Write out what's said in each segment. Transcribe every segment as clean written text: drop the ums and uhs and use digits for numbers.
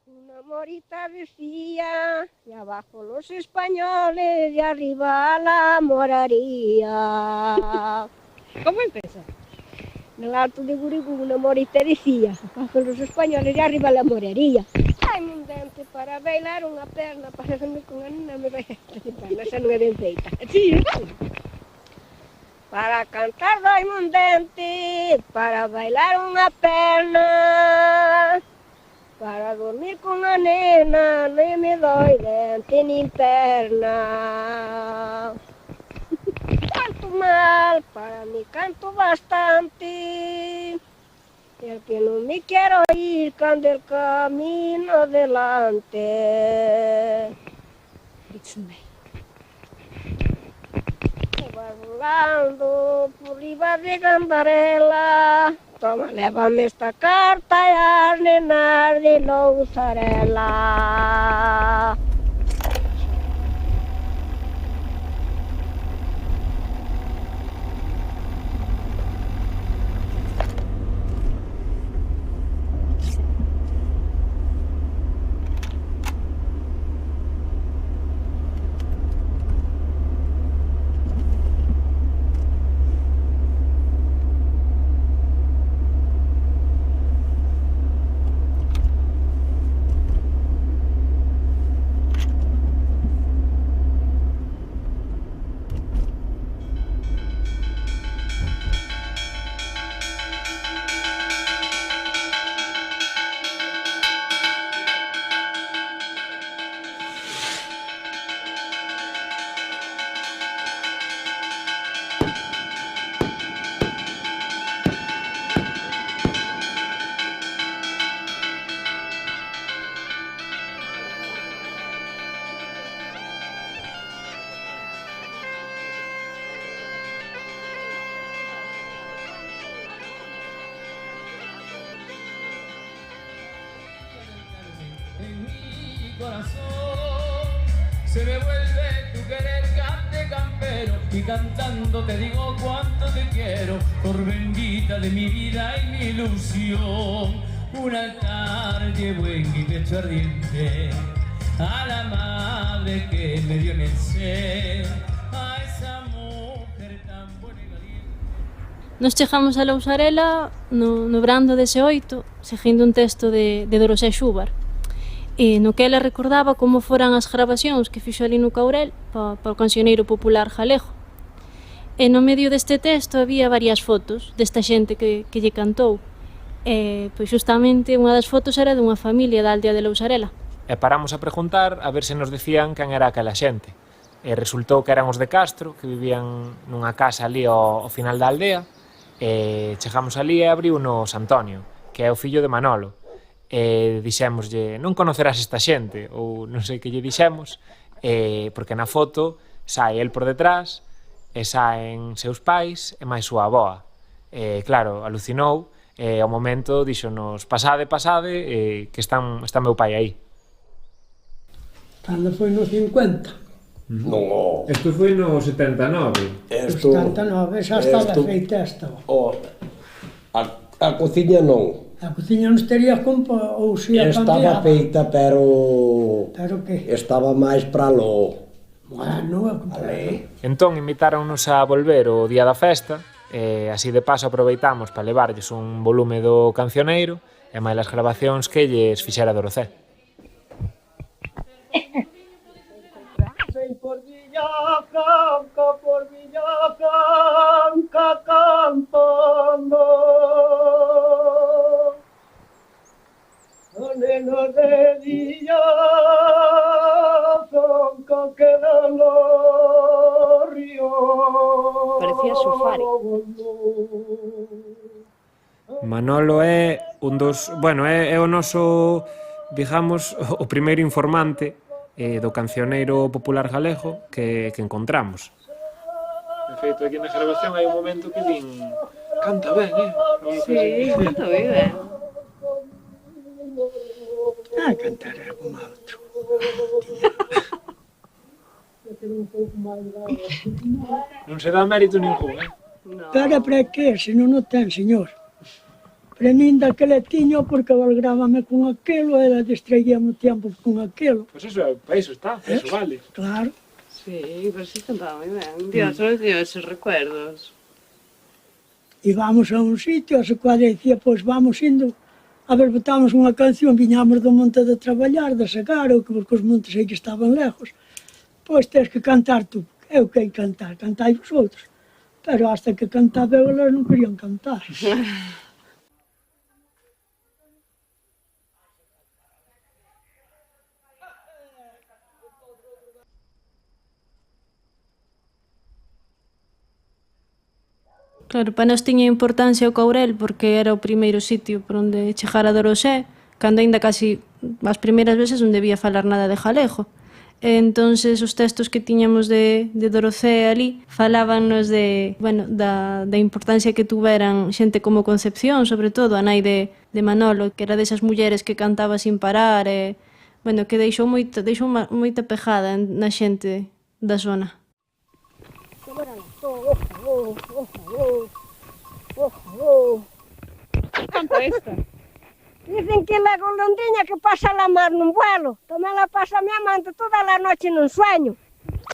Una morita decía, y abajo los españoles, y arriba la moraría. ¿Cómo empieza? En el alto de Gurigú una morita decía, abajo los españoles, y arriba la moraría. Ai, un dente para bailar unha perna, para dormir con a nena, me vai a perna, esa non é ben feita. Sí. Para cantar doi un dente, para bailar unha perna, para dormir con a nena, non me doi dente nin perna. Canto mal, para mí canto bastante, y el que non me quiero ir, cando el camino delante. Va volando por riba de Gandarela, toma, lévame esta carta e as nenas de Lousarela. En mi corazón se me vuelve tu querer cante campero y cantando te digo cuánto te quiero por bendita de mi vida y mi ilusión. Un altar llevo en mi pecho ardiente a la madre que me dio en el ser, a esa mujer tan buena y valiente. Nos chegamos a Lousarela no verano dese 8, seguindo un texto de Dorosé Xúbar, no que ela recordaba como foran as gravacións que fixo ali no Caurel para o cancioneiro popular galego. E no medio deste texto había varias fotos desta xente que lle cantou. Pois justamente unha das fotos era dunha familia da aldea de Lousarela. E paramos a preguntar a ver se nos decían quen era aquela xente. E resultou que eran os de Castro, que vivían nunha casa ali ao final da aldea. E chegamos ali e abriunos Antonio, que é o fillo de Manolo. E dixémoslle, non conocerás esta xente, ou non sei que lle dixemos, porque na foto sai el por detrás, e saen seus pais e máis súa avoa. Claro, alucinou, e ao momento díxonos, pasade, que está meu pai aí. Cando foi no 50? Non, Isto foi no 79. Esto, 79, xa estaba feita esta. A cociña non. A cociña non estaría compa ou si a Estaba cambiaba. feita, pero... Pero que? Estaba máis para lo... Bueno, Ale. Entón invitáronnos a volver o día da festa, e así de paso aproveitamos para levarlles un volume do cancioneiro e máis as gravacións que lles fixera Dorocé. Por Villacanca cantando, los nenos de Villacanca quedan los ríos. Parecía Sufari. Manolo é un dos, bueno, é o noso, digamos, o primeiro informante do cancioneiro popular galego que encontramos. De feito, aquí na grabación hai un momento que din canta ben, Sí, canta ben. cantar algún outro. Non se dá mérito ningún, Pero para que? Se non o ten, señor. Para min daquele tiño porque valgrábame con aquilo, era distraíame o tempo con aquilo. Pois iso, para iso está, para iso vale. Claro. Sí, pero sí cantaba moi ben. Dios, solo teño esos recuerdos. Íbamos a un sitio, a se cuadra dicía, pois vamos indo, a ver, botamos unha canción, viñamos do monte de traballar, de segar, ou que porque os montes aí que estaban lejos. Pois tens que cantar tú. Eu quero cantar, cantai vosotros. Pero hasta que cantaba eu, elas non querían cantar. Claro, para nós tiña importancia o Courel porque era o primeiro sitio por onde chegar a Dorosé, cando aínda casi as primeiras veces non debía falar nada de galego. Entonces os textos que tiñamos de Dorocé ali falábanos da importancia que tuveran xente como Concepción, sobre todo a nai de Manolo, que era desas mulleres que cantaba sin parar, que deixou moita pegada na xente da zona. Canta esta. Dicen que la golondrina que pasa la mar nun vuelo, tamén la pasa mi amante toda la noche nun sueño.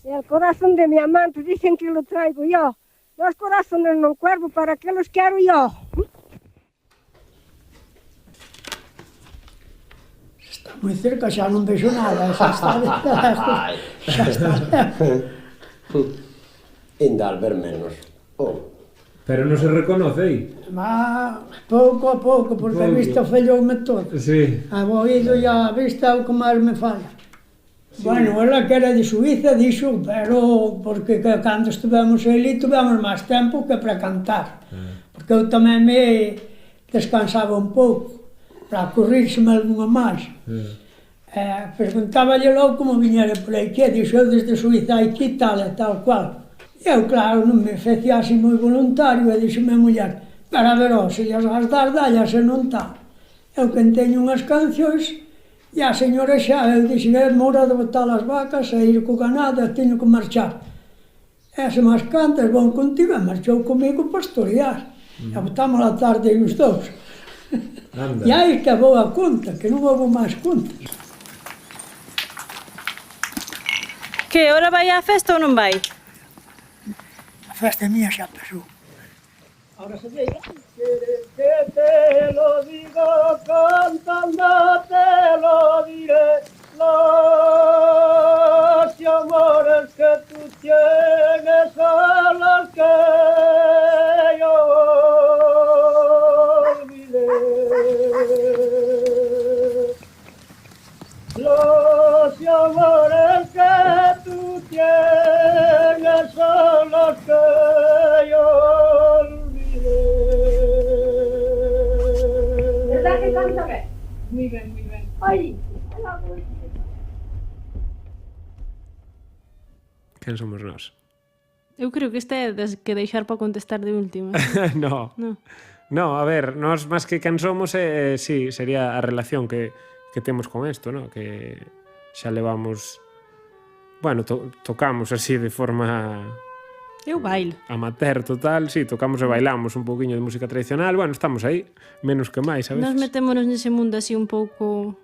Y el corazón de mi amante dicen que lo traigo yo. Los corazones non cuervo, para que los quiero yo. Está moi cerca, xa non vexo nada, xa está de lejos. Xa está lejos. Ainda al ver menos. Oh. Pero non se reconoce aí? Pouco a pouco, porque a vista falloume todo. Sí. A oído e a vista é o que máis me falla. Sí. Bueno, ela que era de Suiza, dixo, pero porque cando estivemos ali, tivemos máis tempo que para cantar. Porque eu tamén me descansaba un pouco, para corrírseme algunha máis. Preguntáballe logo como viñera por aí, que dixo, eu desde Suiza aquí tal e tal cual. E eu, claro, non me fecía así moi voluntario, e dixo-me a muller, para ver, se llas vas dar, dallas, e non tal. Eu que teño unhas cancións, e a señora xa, eu dixo, é mora de botar as vacas, e ir co ganado, e teño que marchar. E se máis cantas, vão contigo, e marchou comigo pastorear. E botamos a tarde os dous. E aí que vou a conta, que non houve máis contas. Que, ora vai á festa ou non vai? A festa mía xa pasou. Ahora se ve. Que te lo digo cantando, te lo diré. Los amores que tú tienes son los que yo olvidé. Los amores que tú tienes son los que yo olvidé. ¿Verdad que canta bien? Muy ben, muy ben. Ay, Quen somos nós? Eu creo que esta é das que deixar para contestar de última. No. No. No, a ver, nós máis que quen somos, sí, sería a relación que temos con isto, no? Que xa levamos... Bueno, tocamos así de forma... Eu bailo. Amateur total, sí, tocamos e bailamos un pouquiño de música tradicional, bueno, estamos aí, menos que máis, a veces. Nos metémonos nese mundo así un pouco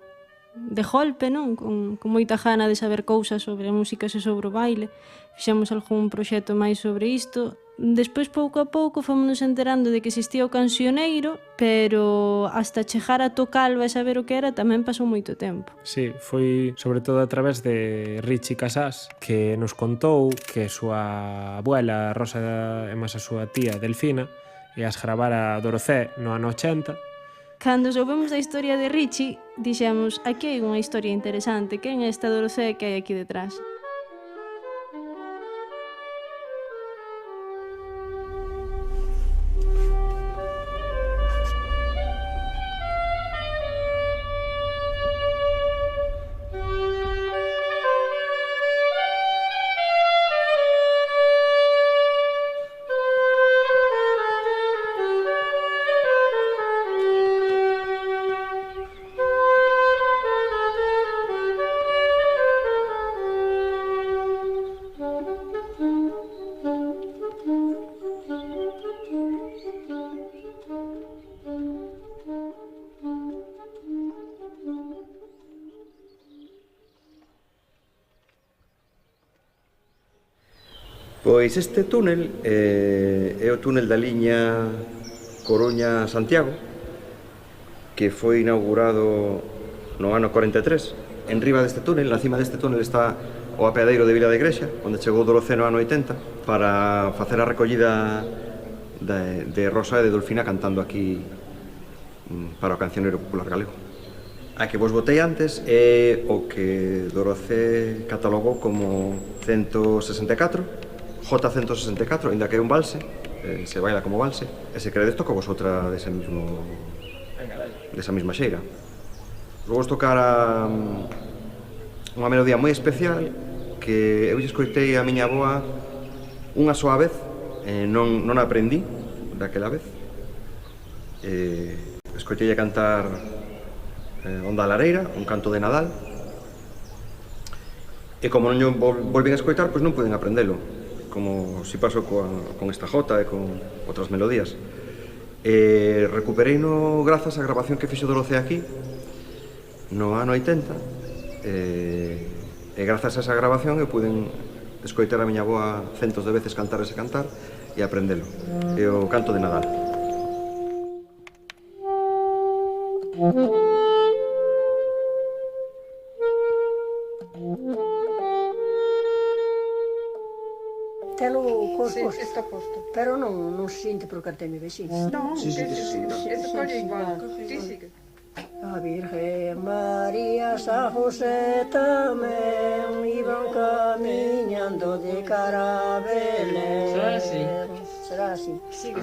de golpe, non? Con moita gana de saber cousas sobre a música e sobre o baile. Fixemos algún proxecto máis sobre isto. Despois, pouco a pouco, fomos enterando de que existía o cancioneiro, pero hasta chegar a tocalo e saber o que era tamén pasou moito tempo. Sí, foi sobre todo a través de Richie Casás, que nos contou que a súa abuela Rosa e máis a súa tía Delfina ias gravar a Dorocé no ano 80. Cando soubemos da historia de Richie, dixemos, aquí hai unha historia interesante, quen é esta Dorocé que hai aquí detrás? Pois este túnel é o túnel da liña Coruña-Santiago, que foi inaugurado no ano 43. En riba deste túnel, na cima deste túnel, está o apeadeiro de Vila da Igrexa, onde chegou Dorocé no ano 80 para facer a recollida de Rosa e de Delfina cantando aquí para o cancioneiro popular galego. A que vos botei antes é o que Dorocé catalogou como 164, J164, ainda que é un valse, se baila como valse, e se queredes toco vos outra desa mesma xeira. Vou vos tocar unha melodía moi especial que eu lle escoitei a miña avoa unha soa vez, non a aprendí daquela vez. Escoitei a cantar Onda a Lareira, un canto de Nadal, e como non volvín a escoitar, pois non puiden aprendelo, como si paso con esta jota e con outras melodías. Recupereino grazas á grabación que fixo Dorocé aquí no ano 80, e grazas a esa grabación eu puden escoitar a miña avoa centos de veces cantar ese cantar e aprendelo. É o canto de Nadal. Telo posto, está posto. Pero non se sinte por carte mi vecinos. Non, eso colle igual. Ti sigue. A Virgen María, San José tamén iban camiñando de cara a Belén. Será así? Será así. Sigue.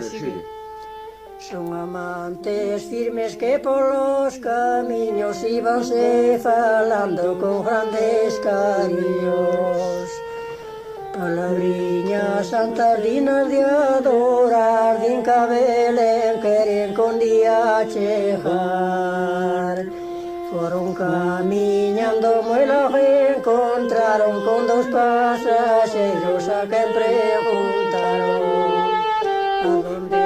Son amantes firmes que polos camiños íbanse falando con grandes cariños. Palabriñas santas dignas de adorar, din que a Belén queren con día chegar. Foron camiñando moi logo e encontraron con dos pasaxeiros a quen preguntaron a donde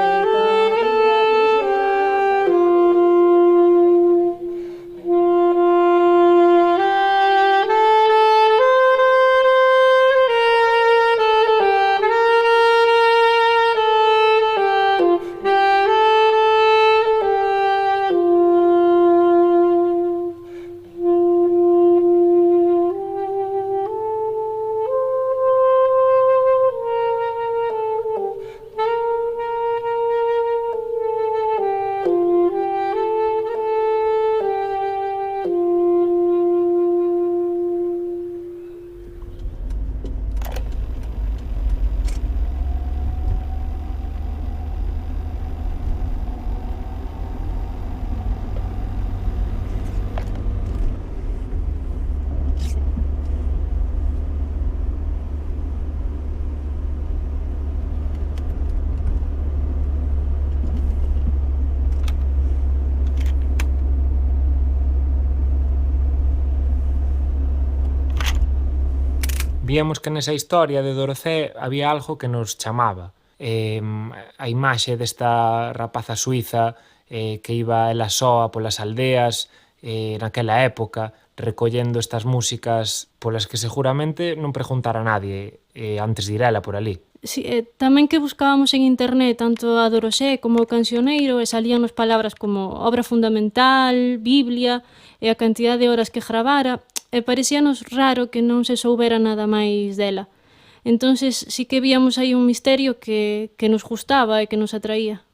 Víamos que nesa historia de Dorocé había algo que nos chamaba. A imaxe desta rapaza suiza que iba ela soa polas aldeas naquela época, recollendo estas músicas polas que seguramente non preguntara nadie antes de ir ela por ali. Sí, tamén que buscábamos en internet tanto a Dorocé como o cancioneiro e salíanos palabras como obra fundamental, Biblia e a cantidad de horas que gravara, e parecíanos raro que non se soubera nada máis dela. Entonces sí que víamos aí un misterio que nos gustaba e que nos atraía.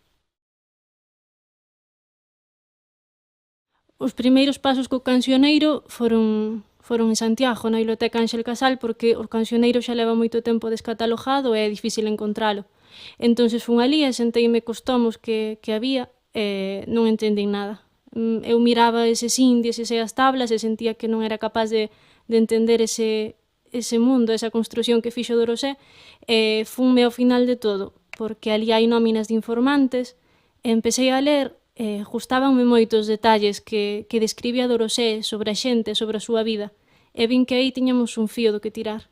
Os primeiros pasos co cancioneiro foron en Santiago, na Biblioteca Ángel Casal, porque o cancioneiro xa leva moito tempo descatalogado e é difícil encontralo. Entonces fun alí e senteime cos tomos que había e non entendín nada. Eu miraba eses indies, esas tablas e sentía que non era capaz de entender ese mundo, esa construción que fixo Dorocé, e funme ao final de todo, porque ali hai nóminas de informantes, e empecé a ler, gustábanme moitos detalles que describía Dorocé sobre a xente, sobre a súa vida, e vin que aí tiñamos un fío do que tirar.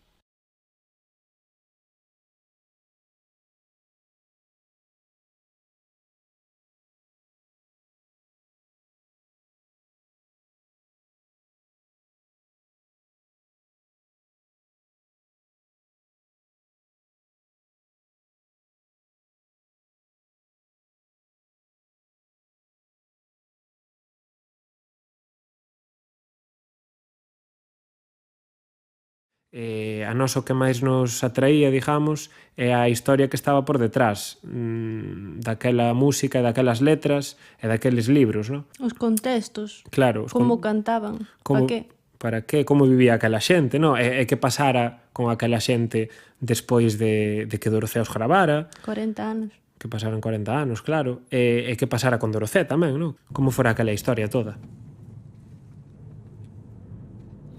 A nós o que máis nos atraía, digamos, é a historia que estaba por detrás daquela música e daquelas letras e daqueles libros, non? Os contextos. Claro. Como cantaban. Para que? Para que? Como vivía aquela xente, non? E que pasara con aquela xente despois de que Dorothea os gravara. 40 anos. Que pasaron 40 anos, claro. E que pasara con Dorothea tamén, non? Como fora aquela historia toda.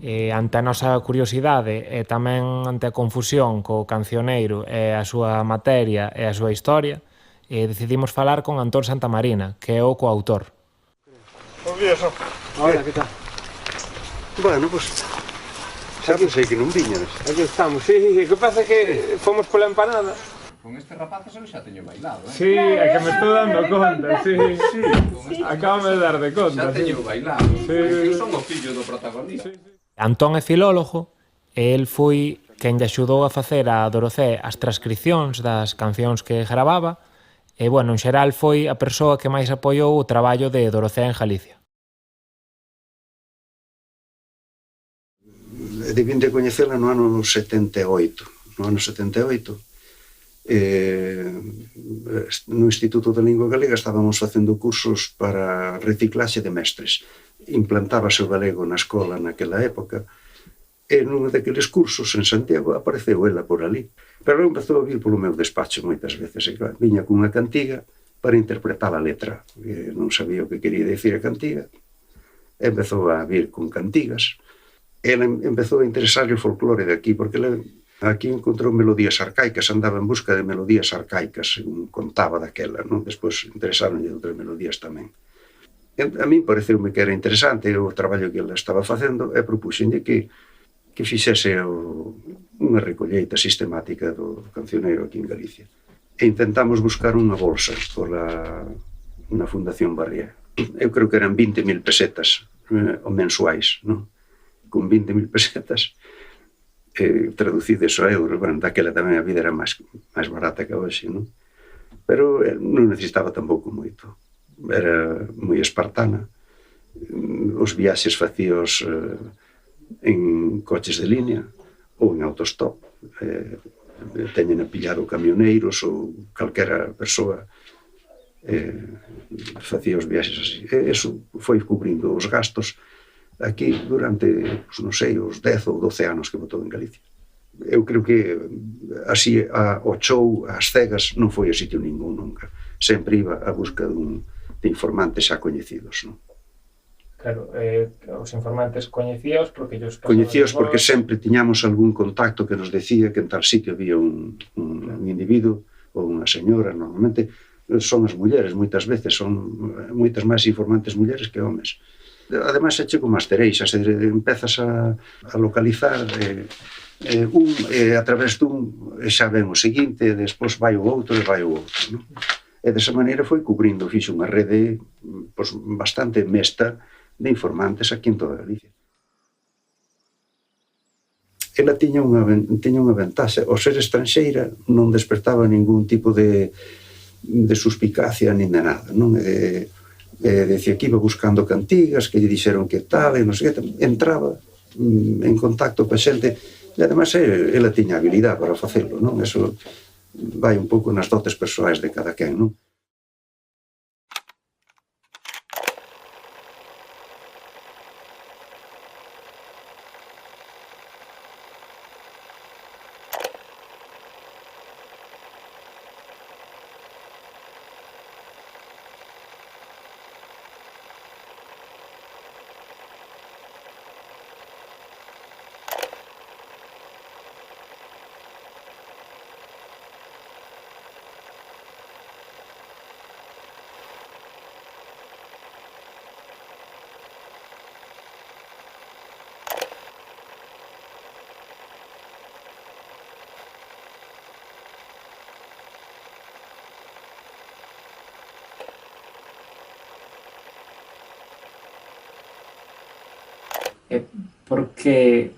Ante a nosa curiosidade e tamén ante a confusión co cancioneiro e a súa materia e a súa historia, decidimos falar con Antón Santamarina, que é o coautor. Bos días, Hola, que tal? Bueno, pues xa pensei que non viñas. Aquí estamos, sí, que pasa que fomos pola empanada. Con este rapaz eu xa teño bailado, Sí, é que me estou dando conta, sí. Acábame de dar de conta. Xa teño bailado. Sí. Eu son o fillo do protagonista. Antón é filólogo e el foi quen lle axudou a facer a Dorothea as transcripcións das cancións que gravaba e, bueno, en xeral foi a persoa que máis apoiou o traballo de Dorothea en Galicia. Debín de coñecela no ano 78. No ano 78, no Instituto de Lingua Galega estábamos facendo cursos para reciclaxe de mestres. Implantábase o galego na escola naquela época e nun daqueles cursos en Santiago apareceu ela por ali. Pero empezou a vir polo meu despacho moitas veces. E claro, viña cunha cantiga para interpretar a letra. Non sabía o que quería dicir a cantiga. Empezou a vir con cantigas. Ela empezou a interesar o folclore de aquí, porque ela aquí encontrou melodías arcaicas, andaba en busca de melodías arcaicas, según contaba daquela, non? Despois interesaronlle outras melodías tamén. A min pareceume que era interesante o traballo que ela estaba facendo e propuxenlle que fixese unha recolleita sistemática do cancioneiro aquí en Galicia. E intentamos buscar unha bolsa na Fundación Barrié. Eu creo que eran 20.000 pesetas mensuais, non? Con 20.000 pesetas traducidas a euros. Bueno, daquela tamén a vida era máis barata que hoxe, non? Pero non necesitaba tampouco moito. Era moi espartana. Os viaxes facíos en coches de línea ou en autostop. Teñen apillado camioneiros ou calquera persoa facía os viaxes así. Eso foi cubrindo os gastos aquí durante, non sei, os 10 ou 12 anos que botou en Galicia. Eu creo que así o show, as cegas, non foi a sitio ningún nunca. Sempre iba a busca de informantes xa coñecidos, non? Claro, os informantes coñecíos porque porque sempre tiñamos algún contacto que nos decía que en tal sitio había un individuo ou unha señora. Normalmente son as mulleres, moitas veces son moitas máis informantes mulleres que homes. Ademais, é como as tereixas, empezas a localizar a través dun xa ven o seguinte, e despois vai o outro e vai o outro, non? E desa maneira foi cubrindo, fixo unha rede bastante mesta de informantes aquí en toda Galicia. Ela tiña unha ventaxa, ao ser estranxeira non despertaba ningún tipo de suspicacia nin de nada, non? Decía que iba buscando cantigas, que lle dixeron que tal, e non sei que, entraba en contacto coa xente, e ademais ela tiña habilidade para facelo, non? Eso vai un pouco nas dotes persoais de cada quen, non? Por que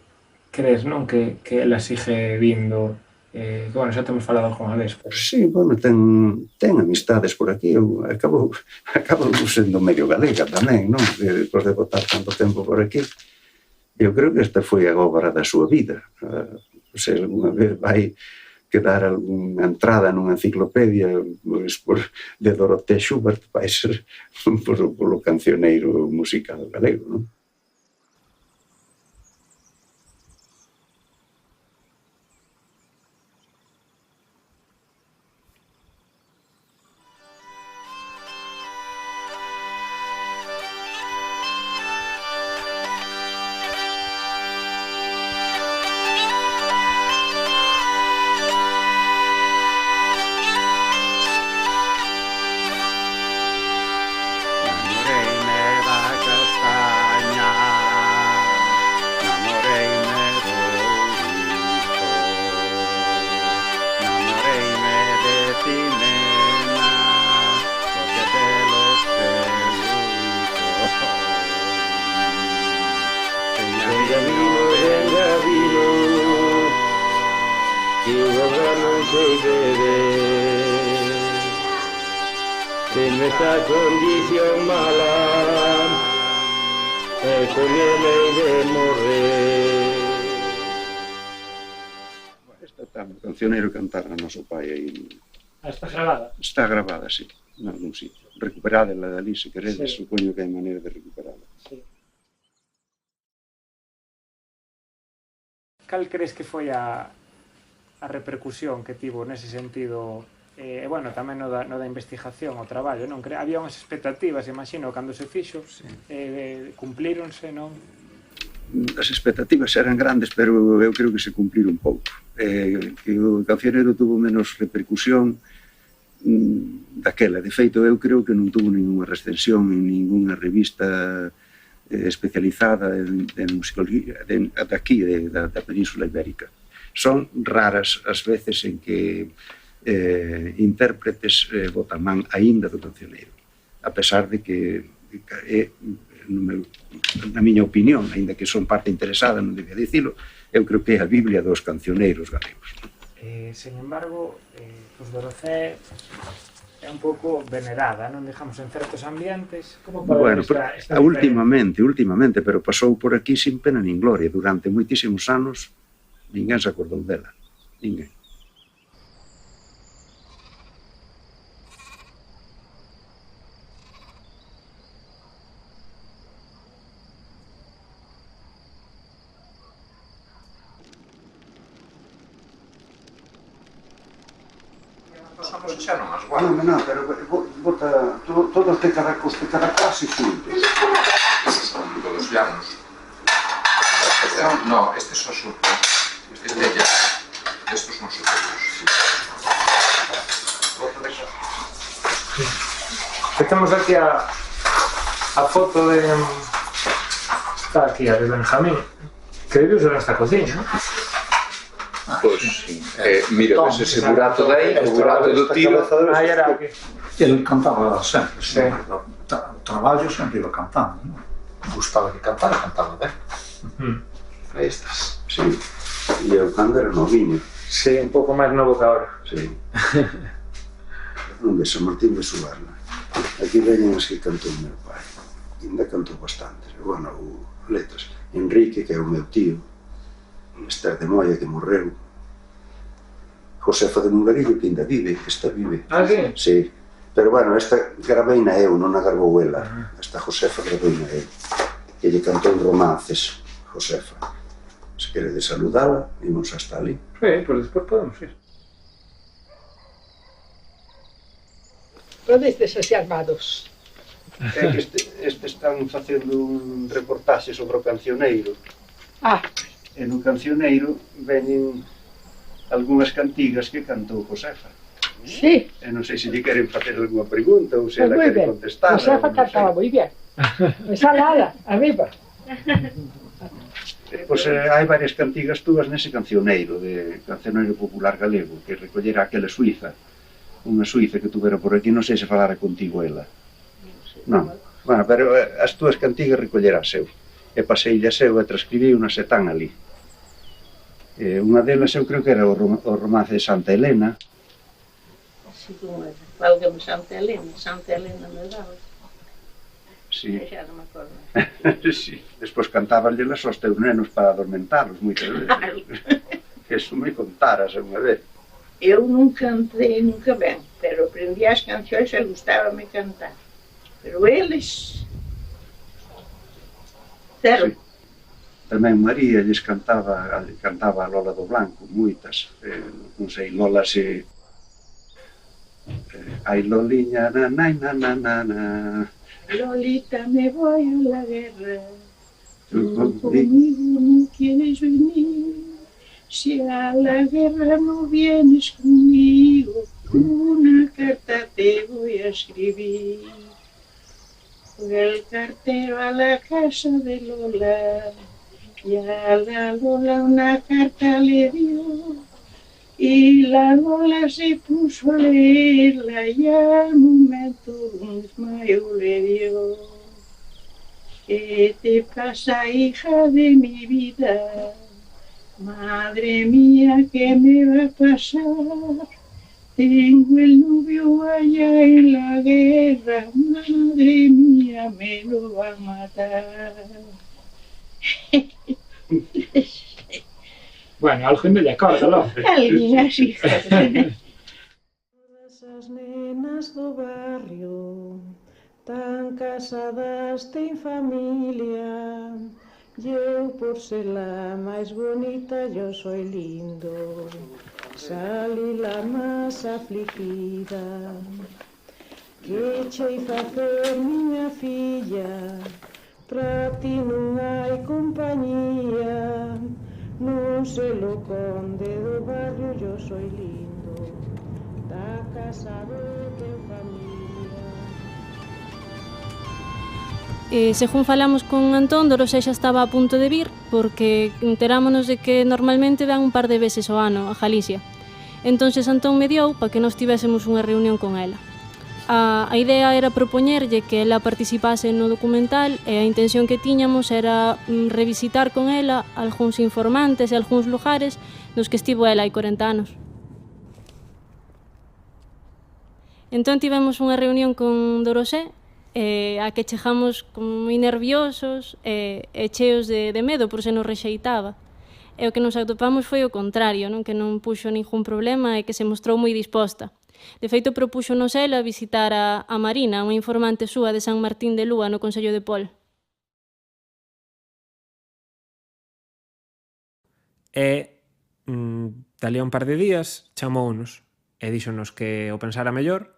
crees, non, que ela sigue vindo? Que, bueno, xa temos falado algunha vez. Sí, bueno, ten amistades por aquí. Eu acabo sendo medio galega tamén, non? Despois de botar tanto tempo por aquí. Eu creo que esta foi a obra da súa vida. Se alguna vez vai quedar algunha entrada nunha enciclopedia de Dorothea Schubert, vai ser polo cancioneiro musical galego, non? En esta condición mala, con el de morrer. Esta está no cancioneiro cantar a noso pai aí. Está grabada? Está grabada, sí, en algún sitio. Recuperádela dali, se queredes, sí. Supoño que hai maneira de recuperala. Sí. Cal crees que foi a repercusión que tivo nese sentido? Bueno, tamén no da investigación, o traballo, non? Había unhas expectativas, imagino, cando se fixo, sí. Cumplíronse, non? As expectativas eran grandes, pero eu creo que se cumpliron pouco. Que o cancioneiro tuvo menos repercusión daquela. De feito, eu creo que non tuvo ninguna recensión en ninguna revista especializada en musicologia daqui, da Península Ibérica. Son raras as veces en que intérpretes botan man aínda do cancioneiro, a pesar de que na miña opinión, aínda que son parte interesada, non debía dicilo, eu creo que é a Biblia dos cancioneiros galegos. Sin embargo, pues Dorothea é un pouco venerada, non digamos, en certos ambientes. Bueno, últimamente, pero pasou por aquí sin pena nin gloria. Durante moitísimos anos ninguén se acordou dela, ninguén. Non, pero bota todos de cada clase xuntos. Todos llanos. No, estes son superiores. Estos son superiores. Temos aquí a foto de... Está aquí a de Benjamín, que vive nesta cociña, non? Pois, mira, ese burato de aí, o burato do tiro... Aí era aquí. Ele cantaba sempre, o traballo sempre iba cantando, non? Gustaba que cantara ben. Aí estás, sí. E eu cando era noviño. Sí, un pouco máis novo que agora. Sí. Non de San Martín de Subarna. Aquí veñen as que cantou o meu pai. Ainda cantou bastantes. Bueno, letras. Enrique, que é o meu tío. Esther de Moya, que morreu. Josefa de Mungarillo, que ainda vive, que esta vive. Ah, sí? Sí. Pero bueno, esta graveina eu, non a gravou ela. Esta Josefa graveina eu. Que lle cantou romances, Josefa. Se queredes saludala, imos hasta ali. Sí, pues despois podemos ir. Onde estes así armados? É que este están facendo un reportaxe sobre o cancioneiro. Ah. E no cancioneiro veñen algunhas cantigas que cantou Josefa. Sí. E non sei se lle queren facer alguma pregunta ou se ela quere contestar. Josefa cantaba moi ben. Esa lala, arriba. Pois hai varias cantigas túas nese cancioneiro, de cancioneiro popular galego, que recollera aquela suiza, unha suiza que tuvera por aquí, non sei se falara contigo ela. Non. Bueno, pero as túas cantigas recollerás eu. E paseillas eu e transcribí unas están ali. Unha delas eu creo que era o romance de Santa Elena. Válgame Santa Elena me daba. Sí. Xa non me acordo. Sí. Despois cantábanllelas aos teus nenos para adormentalos moitas veces. Eso me contaras unha vez. Eu non cantei nunca ben, pero aprendí as cancións e gustábame cantar. Pero eles... Cero. Sí. Tamén María lles cantaba a Lola do Blanco, moitas. Non sei, Lola se... Ai Loliña, nanai, nananana. Lolita, me voy a la guerra. Tú conmigo no quieres venir. Si a la guerra no vienes conmigo, una carta te voy a escribir. Fue el cartero a la casa de Lola y a la Lola una carta le dio. Y la Lola se puso a leerla y al momento un desmayo le dio. ¿Qué te pasa, hija de mi vida? Madre mía, ¿qué me va a pasar? Tengo el novio allá en la guerra, madre mía, me lo va a matar. Bueno, alguén me lle acórdalo. Alguén así. Todas as nenas do barrio tan casadas, ten familia. E eu, por ser la máis bonita, yo soy lindo. Salí la más afligida. Que chei facer, miña filla? Pra ti non hai compañía. Non se lo conde do barrio, yo soy lindo. Da casado, ten familia. Según falamos con Antón, Dorosé xa estaba a punto de vir, porque enterámonos de que normalmente van un par de veces ao ano a Galicia. Entonces Antón mediou para que nos tivésemos unha reunión con ela. A idea era propoñerlle que ela participase no documental e a intención que tiñamos era revisitar con ela algúns informantes e algúns lugares nos que estivo ela hai 40 anos. Entón tivemos unha reunión con Dorosé, a que chegamos moi nerviosos e cheos de medo por se nos rexeitaba. E o que nos atopamos foi o contrario, non? Que non puxo ningún problema e que se mostrou moi disposta. De feito, propúxonos ela visitar a Marina, unha informante súa de San Martín de Lúa no Concello de Pol. E, dali a un par de días, chamounos e díxonos que o pensara mellor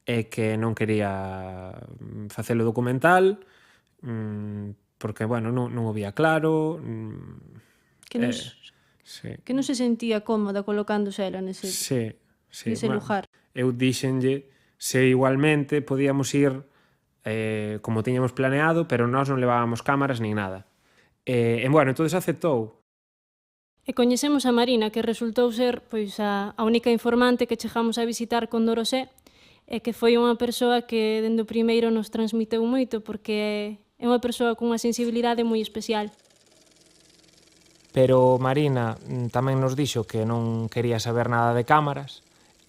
e que non quería facelo documental porque, bueno, non o vía claro. Que non se sentía cómoda colocándose ela nese lugar. Eu díxenlle se igualmente podíamos ir como tiñamos planeado, pero nós non levábamos cámaras nin nada. E, bueno, entonces aceptou. E coñecemos a Marina, que resultou ser pois a única informante que chegamos a visitar con Dorosé, e que foi unha persoa que dende o primeiro nos transmiteu moito, porque é unha persoa cunha sensibilidade moi especial. Pero Marina tamén nos dixo que non quería saber nada de cámaras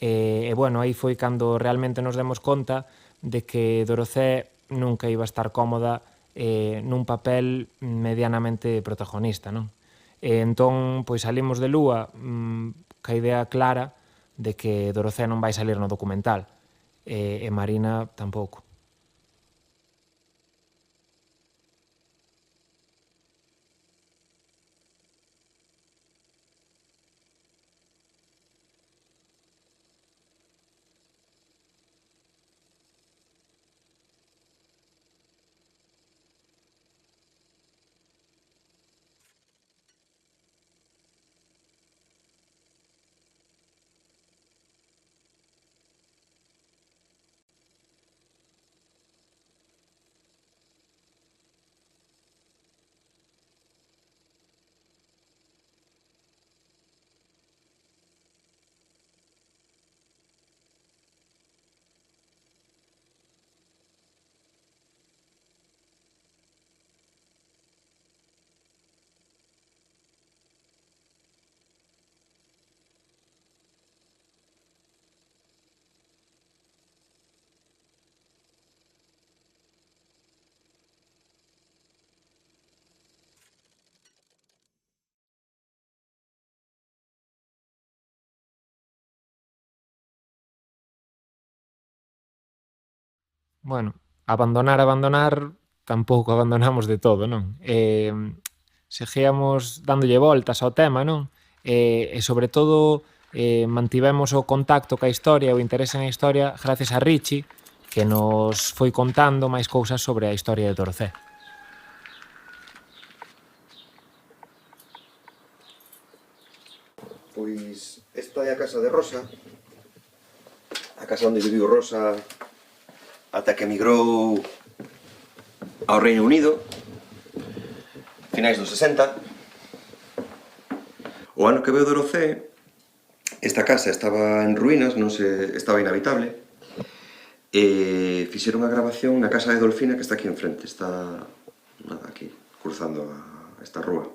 e bueno, aí foi cando realmente nos demos conta de que Dorosé nunca iba a estar cómoda nun papel medianamente protagonista, non? E entón, pois salimos de Lúa ca idea clara de que Dorosé non vai salir no documental e Marina tampouco. Bueno, abandonar, tampouco abandonamos de todo, non? Seguíamos dándolle voltas ao tema, non? E sobre todo mantivemos o contacto ca historia, o interese na historia, gracias a Richie, que nos foi contando máis cousas sobre a historia de Dorocé. Pois esta é a casa de Rosa, a casa onde viviu Rosa ata que emigrou ao Reino Unido, finais dos 60. O ano que veu Dorocé, esta casa estaba en ruínas, estaba inhabitable, e fixeron a grabación na casa de Dolfina, que está aquí enfrente, está aquí, cruzando esta rúa.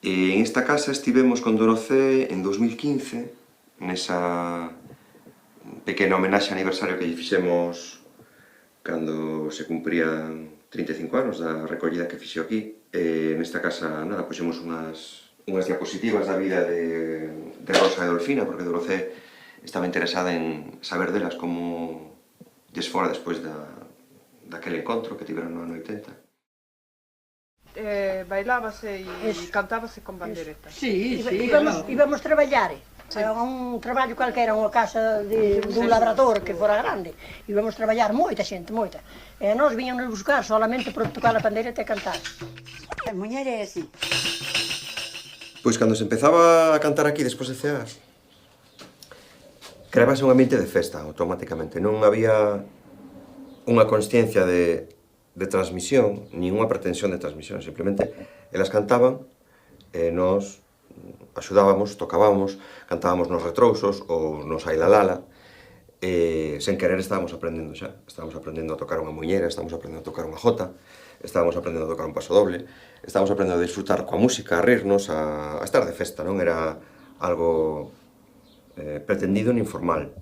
E en esta casa estivemos con Dorocé en 2015, nesa pequena homenaxe aniversario que lle fixemos cando se cumprían 35 anos da recollida que fixo aquí. Nesta casa, nada, puxemos unhas diapositivas da vida de Rosa e Dolfina, porque Dorocé estaba interesada en saber delas como lles fora despois daquele encontro que tiveron no ano 80. Bailábase e cantábase con banderetas. Sí, íbamos traballar. A un traballo calquera, unha casa dun labrador que fora grande. Íbamos traballar moita xente, moita. E nós viñamos buscar solamente por tocar a pandeireta e cantar. A muller é así. Pois cando se empezaba a cantar aquí despois de cear, creábase un ambiente de festa automáticamente. Non había unha consciencia de transmisión, nin unha pretensión de transmisión. Simplemente, elas cantaban e nós axudábamos, tocábamos, cantábamos nos retrousos ou nos ailalala, e sen querer estábamos aprendendo xa. Estábamos aprendendo a tocar unha muñeira, estábamos aprendendo a tocar unha jota, estábamos aprendendo a tocar un paso doble, estábamos aprendendo a disfrutar coa música, a rirnos, a estar de festa, non era algo pretendido nin formal.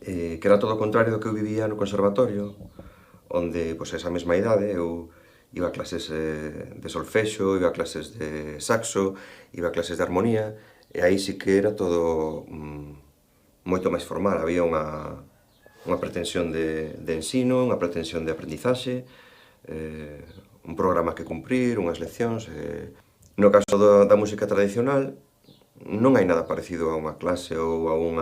Que era todo o contrario do que eu vivía no conservatorio, onde, pois, esa mesma idade, eu iba a clases de solfexo, iba a clases de saxo, iba a clases de armonía, e aí sí que era todo moito máis formal. Había unha pretensión de ensino, unha pretensión de aprendizaxe, un programa que cumprir, unhas leccións. No caso da música tradicional, non hai nada parecido a unha clase ou a un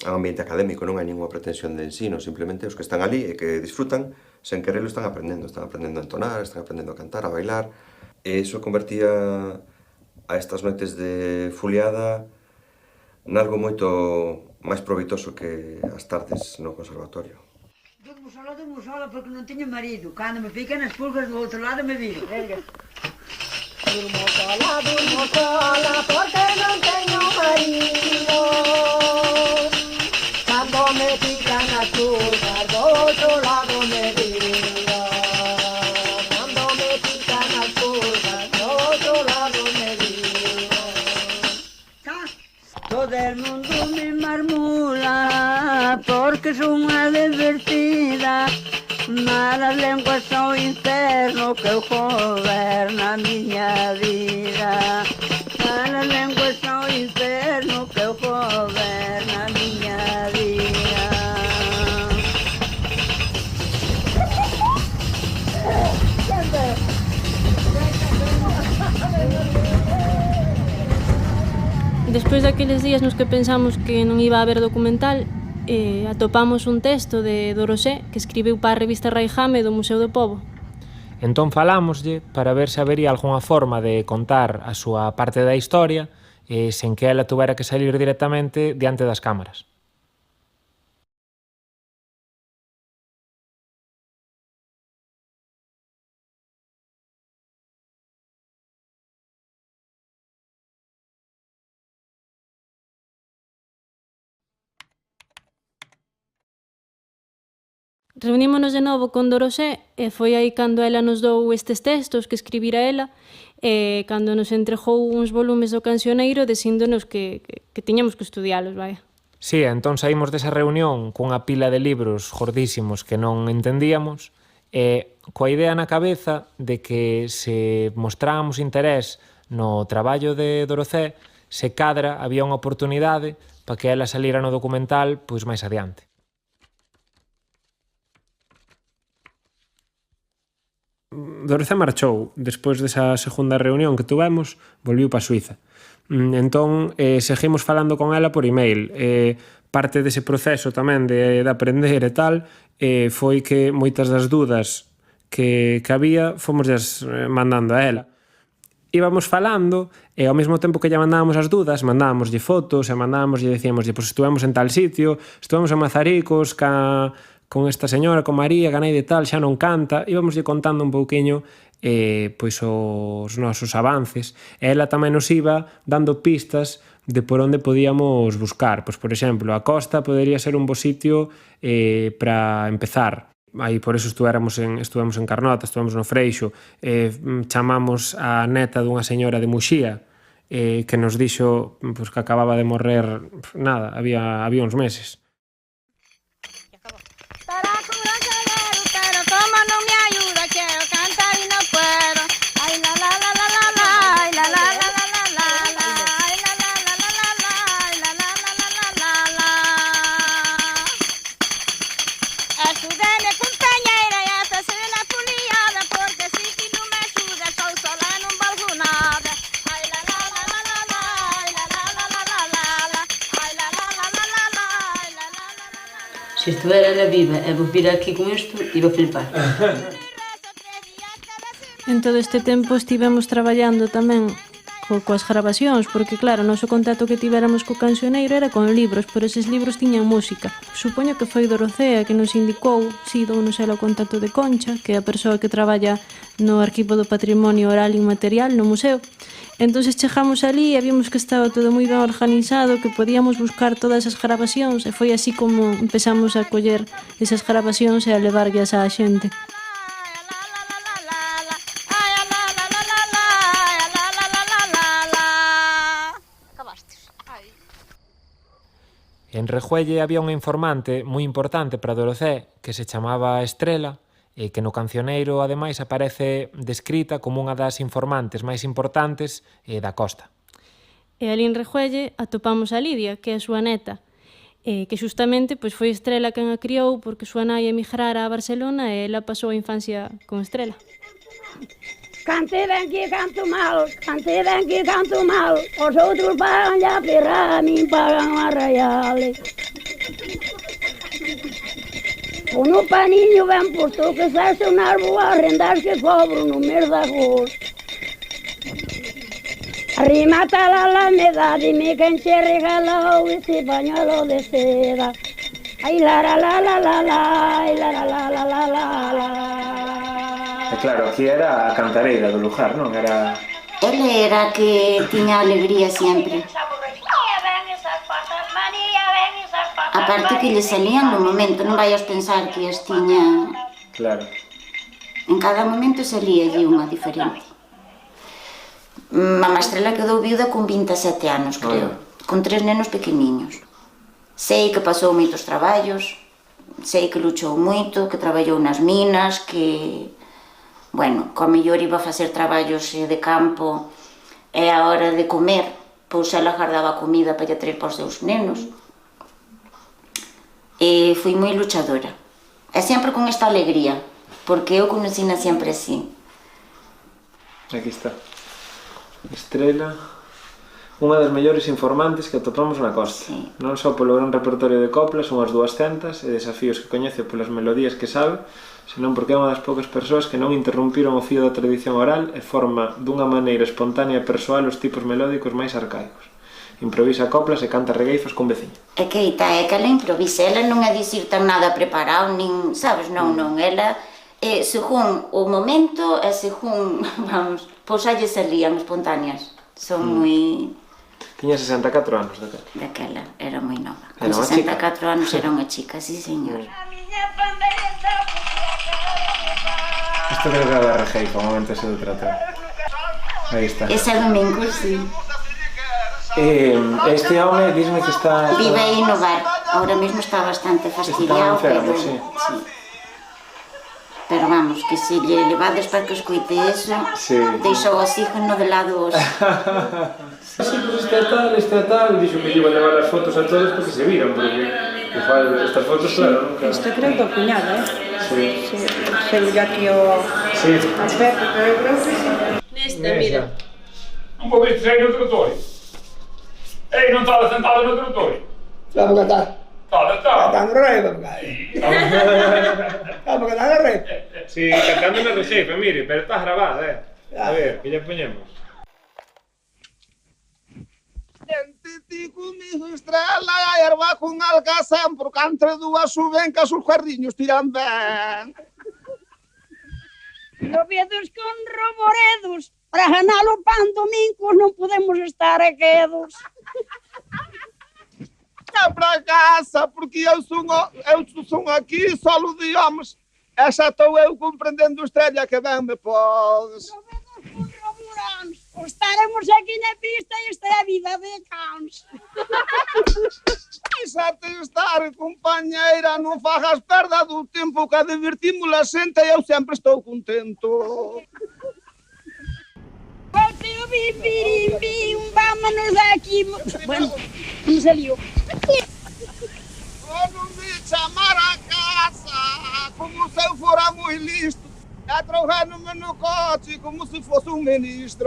ambiente académico, non hai ninguna pretensión de ensino, simplemente os que están ali e que disfrutan, sen quererlo, están aprendendo a entonar, están aprendendo a cantar, a bailar, e iso convertía a estas noites de fuliada nalgo moito máis proveitoso que as tardes no conservatorio. Durmo sola porque non teño marido. Cando me pican as pulgas do outro lado me viro. Durmo sola porque non teño marido. Cando me pican as pulgas do outro lado me viro. Cando me pican as pulgas do outro lado me viro. Todo el mundo me marmula porque son unha divertida. Malas lenguas ao inferno que eu goberna a miña vida. Malas lenguas ao inferno que eu goberna a miña vida. Despois daqueles días nos que pensamos que non iba a haber documental, atopamos un texto de Dorocé que escribiu para a revista Raijame do Museo do Pobo. Entón falámoslle para ver se habería algunha forma de contar a súa parte da historia sen que ela tuvera que salir directamente diante das cámaras. Reunímonos de novo con Dorocé e foi aí cando ela nos dou estes textos que escribira ela e cando nos entregou uns volumes do cancioneiro dicíndonos que tiñamos que estudialos, vai. Sí, entón saímos desa reunión cunha pila de libros gordísimos que non entendíamos e coa idea na cabeza de que se mostrábamos interés no traballo de Dorocé, se cadra había unha oportunidade para que ela salira no documental pois máis adiante. Dorocé marchou, despois desa segunda reunión que tuvemos, volviu para Suiza. Entón, seguimos falando con ela por email. Parte dese proceso tamén de aprender e tal foi que moitas das dúdas que había fomoslas mandando a ela. Íbamos falando e ao mesmo tempo que lle mandábamos as dúdas, mandábamoslle fotos e mandábamoslle, decíamoslle, pois estuvemos en tal sitio, estuvemos en Mazaricos con esta señora, con María, ganei de tal, xa non canta, íbamoslle contando un pouquiño pois os nosos avances. E ela tamén nos iba dando pistas de por onde podíamos buscar. Pois, por exemplo, a costa podería ser un bo sitio para empezar. Aí por eso estuvemos en Carnota, estuvemos no Freixo, chamamos a neta dunha señora de Muxía que nos dixo que acababa de morrer, nada, había uns meses. Se estuviera ela viva e vos vir aquí con isto, iba a flipar. En todo este tempo estivemos traballando tamén coas gravacións, porque claro, o noso contacto que tivéramos co cancioneiro era con libros, pero eses libros tiñan música. Supoño que foi Dorocea que nos indicou, si dounos ela o contacto de Concha, que é a persoa que traballa no Arquivo do Patrimonio Oral e Inmaterial no museo. Entonces chegamos ali e vimos que estaba todo moi ben organizado, que podíamos buscar todas as gravacións e foi así como empezamos a coller esas gravacións e a levarllas á xente. En Rejuelle había unha informante moi importante para Dorocé que se chamaba Estrela e que no cancioneiro, ademais, aparece descrita como unha das informantes máis importantes da costa. E ali en Rejuelle atopamos a Lidia, que é a súa neta, que xustamente foi Estrela quen a criou porque súa nai emigrara a Barcelona e ela pasou a infancia con Estrela. Cante ben que canto mal, cante ben que canto mal, os outros pagan a perra, a min pagan a raiales. Con un paniño ben posto que saxe un árbol a arrendar que cobro no mes de agosto. Arrimata la alameda, dime quen che regalou ese pañuelo de seda. Ai la la la la la la, ai la la la la la la la. E claro, aquí era a cantareira do lugar, non? Era... Ela era que tiña alegría sempre. A parte que lle salían no momento, non vayas pensar que as tiña... Claro. En cada momento salíalle unha diferente. Mamá Estrela quedou viuda con 27 anos, creo, con 3 nenos pequeniños. Sei que pasou moitos traballos, sei que luchou moito, que traballou nas minas, que... Bueno, co mellor iba a facer traballos de campo e a hora de comer, pois ela guardaba comida para lle traer para os seus nenos. E fui moi luchadora. E sempre con esta alegría, porque eu conocina sempre así. Aquí está. Estrela, unha das mellores informantes que atopamos na costa. Sí. Non só polo gran repertorio de coplas, unhas 200, e desafíos que coñece polas melodías que sabe, senón porque é unha das poucas persoas que non interrompiron o fío da tradición oral e forma dunha maneira espontánea e persoal os tipos melódicos máis arcaicos. Improvisa coplas e canta regueifos con veciña. É que ela improvisa, ela non é dicir tan nada preparado, nin, sabes, non, ela, según o momento e según, vamos, pois alle salían espontáneas, son moi... Tiña 64 anos daquela. Daquela, era moi nova. Con 64 anos era unha chica, sí, señor. Isto creo que era de Regueifa, o momento ese do tratar. Aí está. Ese domingo, sí. Este home, dísme que está... Vive aí no bar, ahora mesmo está bastante fastidiado, está enfermo, pero... sí. Pero vamos, que se lle levades para que escoite eso, deixa o oxígeno de lado hoxe. Sí, pues este tal, dixo que lle iba a levar as fotos a todos porque se viran, porque estas fotos, claro, nunca... Isto creo que o cuñado, Sí. Se lle aquí o... Sí. A Pepe, pero eu creo que sí. Nesta, mira. Non podes sair no territorio. Ei, non estaba sentado no territorio. Sabe que está? Está no rei, papagaio. Sabe que está no rei. Sí, cantando na Recife, mire, pero está grabada, A ver, que lle poñemos. Ti comigo estrela a erva con algazán, porque entre dúas suben que os jardiños tiran ben. Novedos con roboredos, para ganar o pan domingos non podemos estar quedos. É para casa, porque eu son aquí solo de homens. E xa estou eu compreendendo estrella que ben me podes. Estaremos aquí na pista e esta é a vida de cans. Deixate estar, compañeira, non fagas perda do tempo que divertimos a xente e eu sempre estou contento. Botei o bipirim, vámonos daqui. Bueno, non salió. Non me chamar a casa, como se eu fora moi listo. Atraujándome no coche como se fosse un ministro.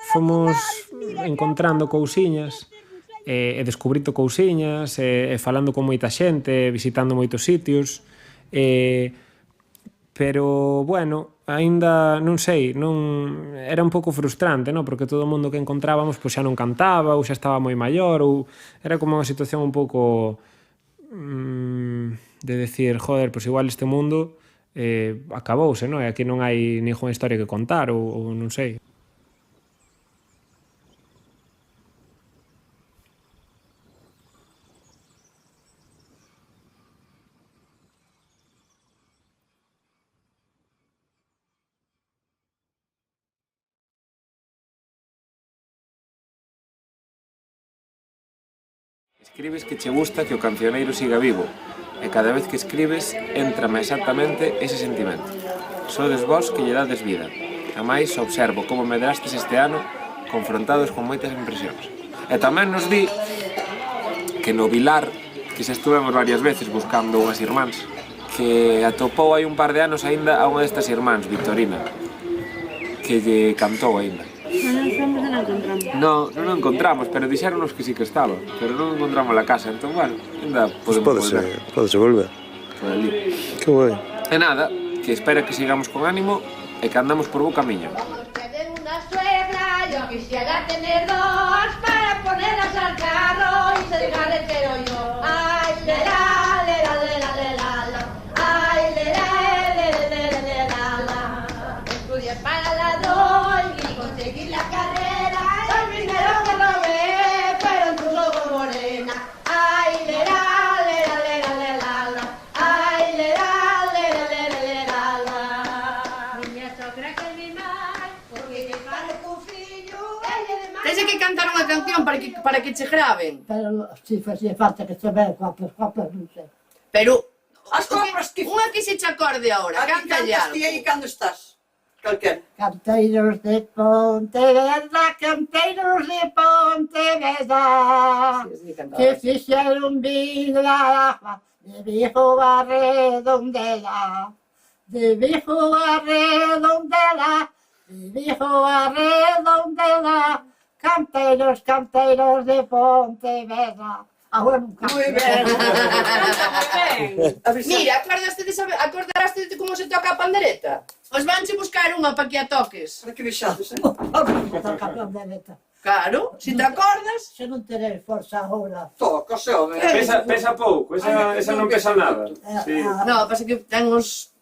Fomos encontrando cousiñas e descubrito cousiñas e falando con moita xente, visitando moitos sitios, pero, bueno, aínda, non sei, era un pouco frustrante, non? Porque todo o mundo que encontrábamos xa non cantaba ou xa estaba moi maior ou era como unha situación un pouco de decir, joder, pois igual este mundo acabouse, non? E aquí non hai ninguna historia que contar ou non sei. Escribes que che gusta que o cancioneiro siga vivo e cada vez que escribes éntrame exactamente ese sentimento. Sodes vós que lle dades vida. Amais observo como medrastes este ano confrontados con moitas impresións. E tamén nos di que no Vilar, que xa estuvemos varias veces buscando unhas irmáns, que atopou hai un par de anos aínda a unha destas irmáns, Victorina, que lle cantou aínda. Non encontramos, pero dixéronos que sí que estaba, pero non encontramos a casa, entón, bueno, ainda podemos volver. Podese volver. Por ali. Que guai. E nada, que espera que sigamos con ánimo e que andamos por bo camiño. Tener una suegra, yo quisiera tener dos para ponerlas al carro y ser carretero yo. Ay, le la, le la, le la, le la, la. Ay, le la, le la, le la, le la, la. Estudiar para ladrón y conseguir la carrera, el dinero que robé, pero en tus ojos morena. Ay, le la, le la, le la, le la, la. Ay, le la, le la, le la, le la, la. Miña sogra que mi mar, porque que fale con fillo, ella de mar. Tens que cantar unha canción para que che graven. Pero si facía falta que se vea coplas, non sei. Pero as coplas que unha que se che acorde agora, canta ya. Cantas ti aí cando estás? Calquera. Canteiros de Pontevedra, canteiros de Pontevedra, que fixeron vino da agua, de Vigo a Redondela, de Vigo a Redondela, de Vigo a Redondela, canteiros, canteiros de Pontevedra. Agora non canto. Moi ben. Mira, acordaste de como se toca a pandereta? Os vanche buscar unha para que a toques. Para que vexades, toca a pandereta. Claro, se te acordas. Se non terei forza agora. Toca, se home. Pesa pouco, esa non pesa nada. No, pasa que ten os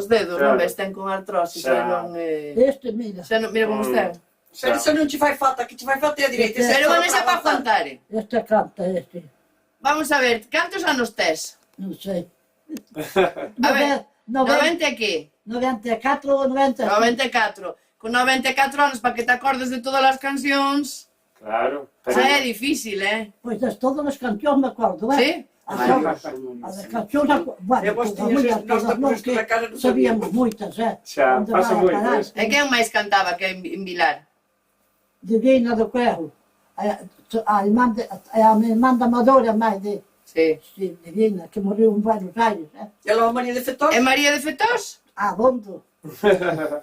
dedos, non ves, ten con artrosis. Este, mira. Mira como está. Pero se non ci fai falta, que ci fai falta é a direita. Pero non xa para contar. Este canta, este. Vamos a ver, cantos anos tes? Non sei. A ver, 90 que? 94 ou 90? 94. Con 94 anos, para que te acordes de todas as cancións. Claro. É difícil, Pois das todas as cancións me acordo, Sí? As cancións, bueno, nós que sabíamos moitas, Xa, pasa moito eso. E quen máis cantaba que en Vilar? Divina do Cuerro. A minha irmã da Amadora, máis de... Sí. Divina, que morreu en Buenos Aires. E logo María de Fetós? E María de Fetós? Ah, bondo.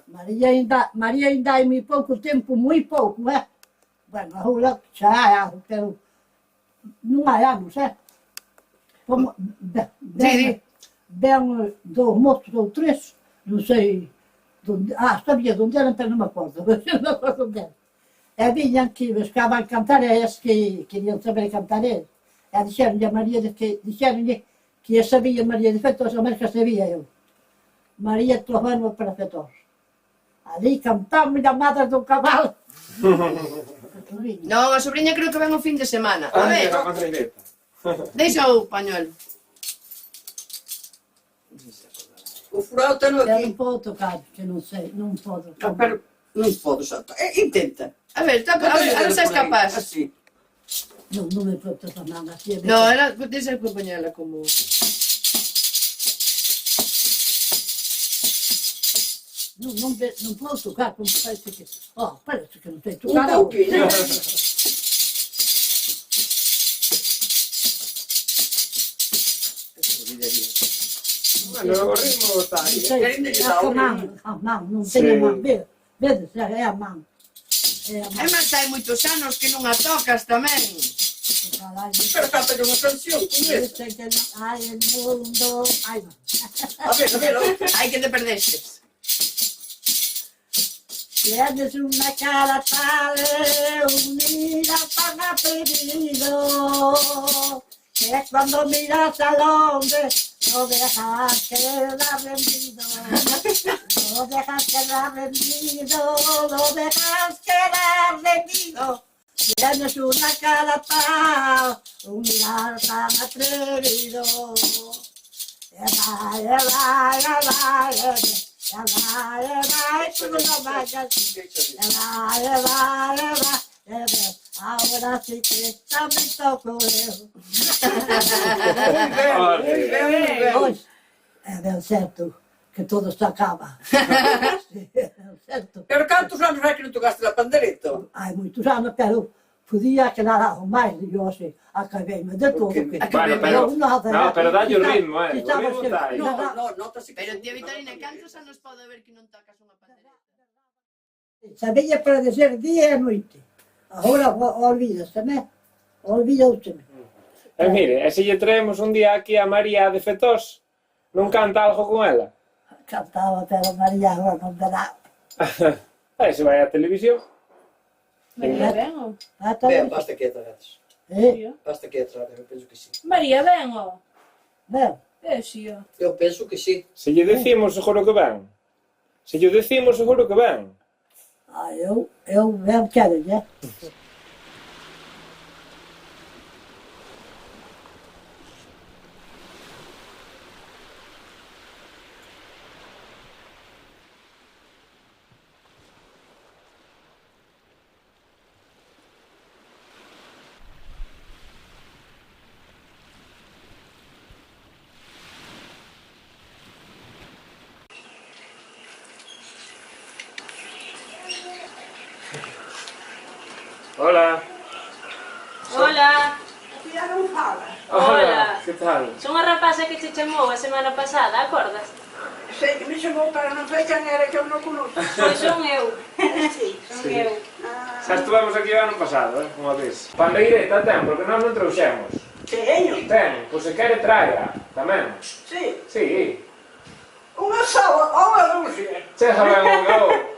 María ainda hai moi pouco tempo, moi pouco, Bueno, agora xa hai, pero non hai anos, Como, ben 2 motos ou 3, non sei, sabía onde eran, pero non me acordo, non me acordo onde eran. E viñan que buscaban cantares, que querían saber cantares. E dixeronlle a María, dixeronlle que eu sabía María de Fetós, a máis que sabía eu. María Trojano para Fetós. Ali cantamos llamadas do cabalo. Non, a sobrinha creo que ven o fin de semana. A ver, deixa o pañuelo. O furado teno aquí. Eu non podo tocar, que non sei, non podo. Pero non podo saltar. Intenta. A ver, a ver se és capaz. Así. Non me podo tocar nada así. Non, ela, deixa que poñela como... Non podo tocar, como parece que... parece que non sei tocar. Un pouquinho. Bueno, o ritmo está aí. Non teño man, vedes, é a man. É máis hai moitos anos que non a tocas tamén. Pero canta unha canción con esta. Ai, el mundo... Ai, non. A ver, ai que te perdestes. Tienes una cara tal, unida tan atrevido, que cuando miras al hombre no dejas quedar rendido, no dejas quedar rendido, no dejas quedar rendido. Tienes una cara tal, un mirar tan atrevido. Ahora sí que está me toco eu. É ben certo que todo se acaba. Pero cantos anos hai que non tocaste a pandereta? Hai moitos anos, pero podía quedar algo máis, e eu sei, acabeime de todo. Pero dalle o ritmo, o ritmo está aí. Pero, tía Vitorina, cantos anos pode haber que non tocas unha pandereta? Sabía para dizer día e noite. Agora olvídaseme, olvidouseme. E mire, e se lle traemos un día aquí a María de Fetós, non canta algo con ela? Cantaba, pero María agora non dará. E se vai á televisión? María ben, o? Ben, basta quieta, gatos. Basta quieta, eu penso que sí. María ben, o? Ben. Sí, o. Eu penso que sí. Se lle decimos, seguro que ven. Se lle decimos, seguro que ven. Eu ben quero, Hola. Hola. Tía non fala. Hola. Que tal? Son a rapaza que te chamou a semana pasada, acordas? Sei que me chamou, pero non sei quen era, que eu non conozco. Pois son eu. Sí, son eu. Xa estuvemos aquí o ano pasado, unha vez. Pandeireta ten, porque nós non trouxemos. Teño. Ten, pois se quere traia, tamén. Sí. Sí. Unha só, ou unha dúcia. Chega ben o meu.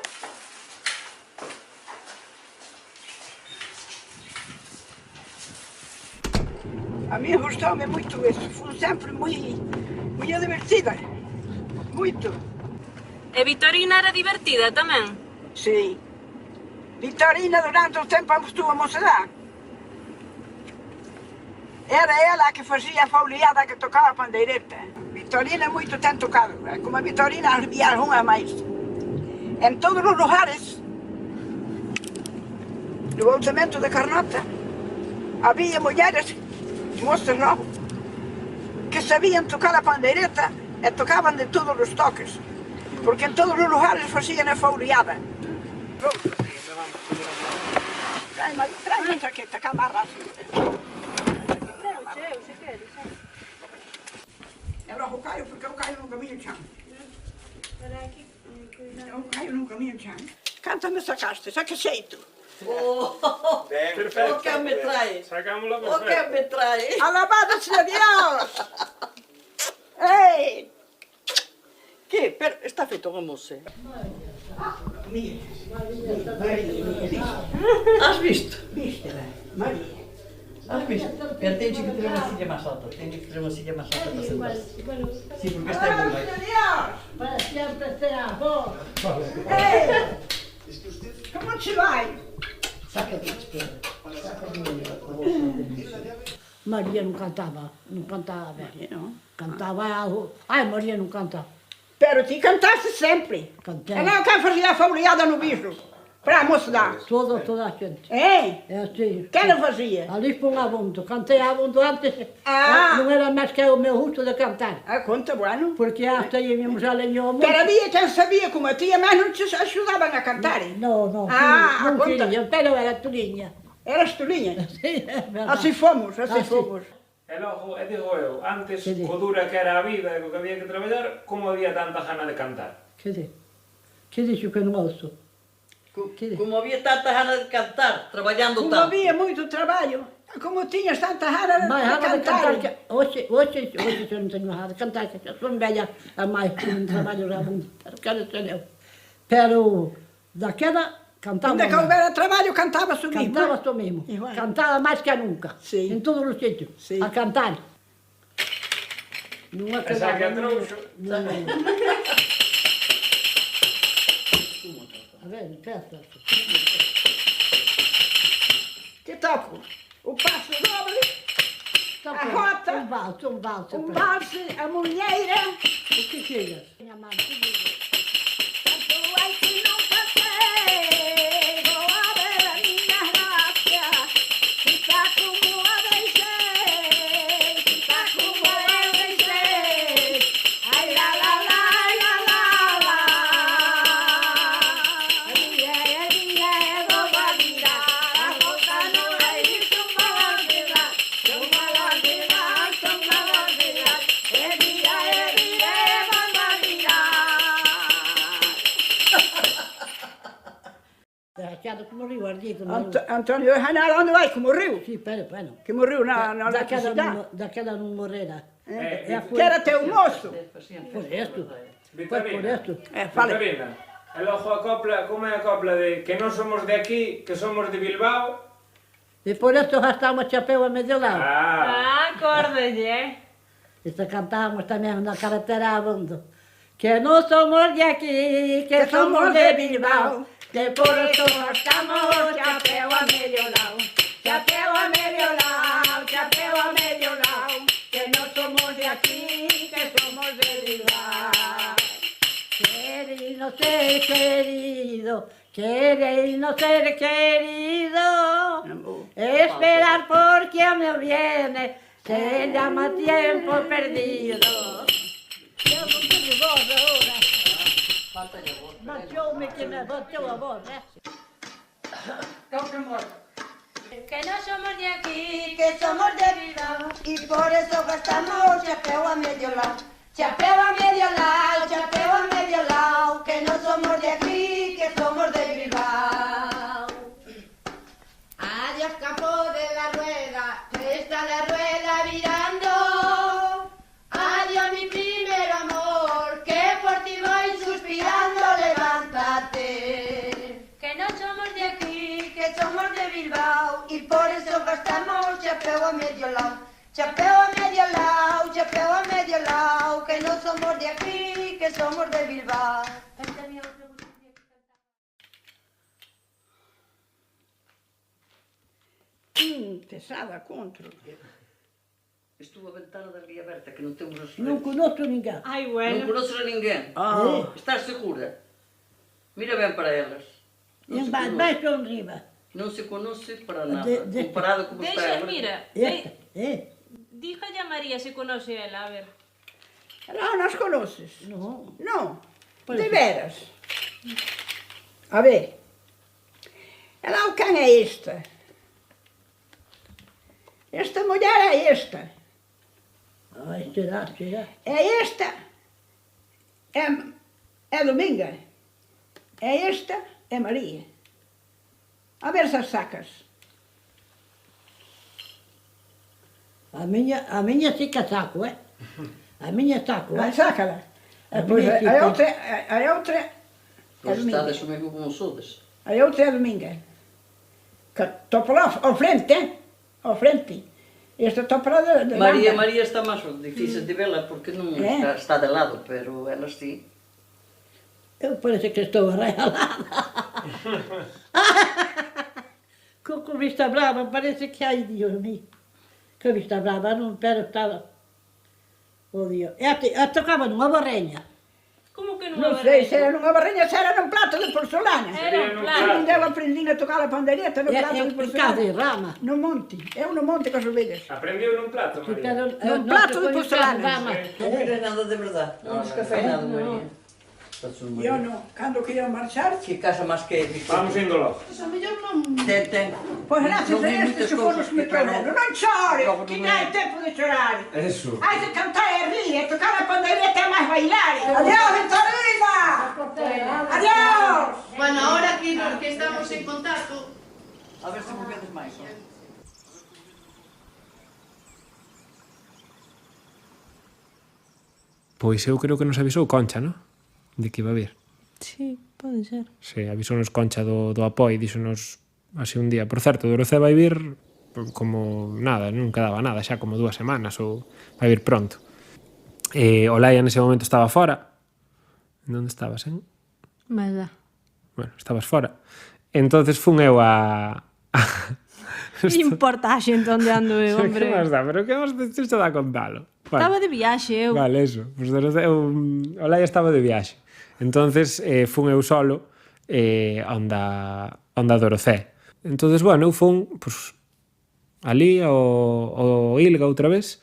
A mí gustoume moito eso, foi sempre moi divertida, moito. E Vitorina era divertida tamén? Sí. Vitorina durante o tempo estuvo a mocidade. Era ela a que facía a fauliada que tocaba a pandeireta. Vitorina moito ten tocado, como a Vitorina había algunha máis. En todos os lugares no alzamento da Carnota, había mulleres, moças novas, que sabían tocar a pandeireta e tocaban de todos os toques, porque en todos os lugares facían a fauleada. Trae uma chaqueta, que amarra assim. É logo o Caio, porque o Caio nunca vinha de chão. O Caio nunca vinha de chão. Canta-me essa casta, saca jeito. Perfecto. O que me trae? Sacámosla O que me trae? Alabado sea Dios! Ei! Que? Pero está feito como se. Has visto? Viste, María. Has visto? Pero teño que ter unha silla máis alta. Teño que ter unha silla máis alta para sentar. Sí, porque está moi baixo. Para siempre sea vos. Como te vai? Saca de espera. Maria não cantava bem. Não. Cantava algo. Ai, Maria não canta. Pero ti cantaste sempre. Cantei. Ela quem fazia a fauleada no bicho? Para a mocidade. Toda a gente. É? É assim. Quem ela fazia? Ali põe a bundo. Cantei a bundo antes. Não era mais que o meu rusto de cantar. Ah, conta, bueno. Porque hasta aí mesmo já lenhou muito. Pero havia quem sabia como a tia, mas não te ajudavam a cantar. Não. Não queria. Pero era tulinha. Eras tulinha? Sim, é verdade. Assim fomos, assim fomos. E logo, e digo eu, antes, co dura que era a vida e co que había que traballar, como había tanta gana de cantar? Que dixo que non ouço? Como había tanta gana de cantar, traballando como tanto. Como había moito traballo, como tiñas tanta gana de cantar. Hoxe eu non teño gana de cantar, que son bella a máis que un traballo já muito, pero daquela cantava. Onde que houbera traballo, cantavas o mesmo. Cantavas o mesmo. Cantava máis que nunca. Sí. En todos os sitios. Sí. A cantar. Non E xa que a trouxo. A ver, peça. Que toco? O passo doble, a rota, um valse, um valse, a mulheira. O que queiras? Minha mãe, Antônio Ranaldo, onde vai? Que morreu? Sim, pera. Que morreu na eletricidade? Daquela não morrera. Que era teu moço? Por isto. Vitorina. Fala. Vitorina, e logo a copla, como é a copla de que non somos de aquí, que somos de Bilbao? E por isto gastamos chapéu a medio lado. Acórdelle. Esta cantábamos tamén na carretera a Bondo. Que non somos de aquí, que somos de Bilbao. Que por eso gastamos chapéu a medio lado, chapéu a medio lado, chapéu a medio lado, que no somos de aquí, que somos de Bilbao. Querer no ser querido, querer no ser querido, esperar por quien me viene, se llama tiempo perdido. Eu não tenho voz agora. Bateu-me que me bateu a voz, né? Que no somos de aquí, que somos de Bilbao, y por eso gastamos chapéu a medio lado, chapéu a medio lado, chapéu a medio lado, que no somos de aquí, que somos de Bilbao. Adiós campo de la rueda, está la rueda virando. Adiós mi primer amor, que por ti voy suspirando, levántate. Que no somos de aquí, que somos de Bilbao, y por eso gastamos chapéu a medio lado, chapéu a medio lado, chapéu a medio lado, que no somos de aquí, que somos de Bilbao. Pesada contra. Estuvo a ventana da vía aberta, que non temos as Non conozco ninguén. Ai, bueno. Non conoces a ninguén. Estás segura? Mira ben para elas. Baixo ou riba? Non se conoce para nada, comparado como está Deixa, agora. mira, dígalle a María se conoce ela, a ver. Non nos conoces? Non. Non, de veras. A ver, ela, quen é esta? Esta muller é esta. Ai, será. É esta. É Dominga. É esta, é María. A ver se as sacas. A miña sí que saco, A miña saco, Sácala. Pois a outra... Nós estades o mesmo como sodes. A outra é Dominga. Que topa lá ao frente, ao frente. Esta topa lá de María está máis difícil de vela porque non está de lado, pero ela sí. Eu parece que estou arregalada. Com vista brava, parece que, ai, Dios mío. Que vista brava, non, pero estaba... Oh, Dios. E tocaba nunha barreña. Como que nunha Non sei barreña? se era nunha barreña, se era nun plato de porcelana. Era un plato. Eu aprendín a tocar a pandeireta no plato de porcelana. En Rama. No monte. Eu no monte com as ovelhas. Aprendeu nun plato, María? Nun plato de porcelana. Non queres nada de verdade. Non descafeinado, María. Eu non. Cando quería marchar... Que casa máis que... Vamos indo logo. Pois a mellor non... Ten. Pois gracias a estes que foron os que me trouxeron. Non chores, que non hai tempo de chorar. Eso. Hai de cantar e rir, e tocar a pandeireta e máis bailar. Adiós, Vitorina! Adiós! Bueno, ahora que estamos en contacto... A ver se me vedes máis. Pois eu creo que nos avisou Concha, non? De que iba a vir. Sí, pode ser. Sí, avisounos Concha do apoio, díxonos así un día. Por certo, Dorocé vai vir como nada, non quedaba nada, xa como 2 semanas ou vai vir pronto. Olaia nese momento estaba fora. Onde estabas, Verdad. Bueno, estabas fora. Entonces fun eu a... Que importa a xente onde ando eu, hombre. Que máis dá? Pero que máis te dá contalo? Vale. Estaba de viaxe eu. Vale, eso. Pues Olaia estaba de viaxe. Entonces fun eu solo onda Dorocé. Entonces, bueno, eu fun pues, ali ao Ilga outra vez,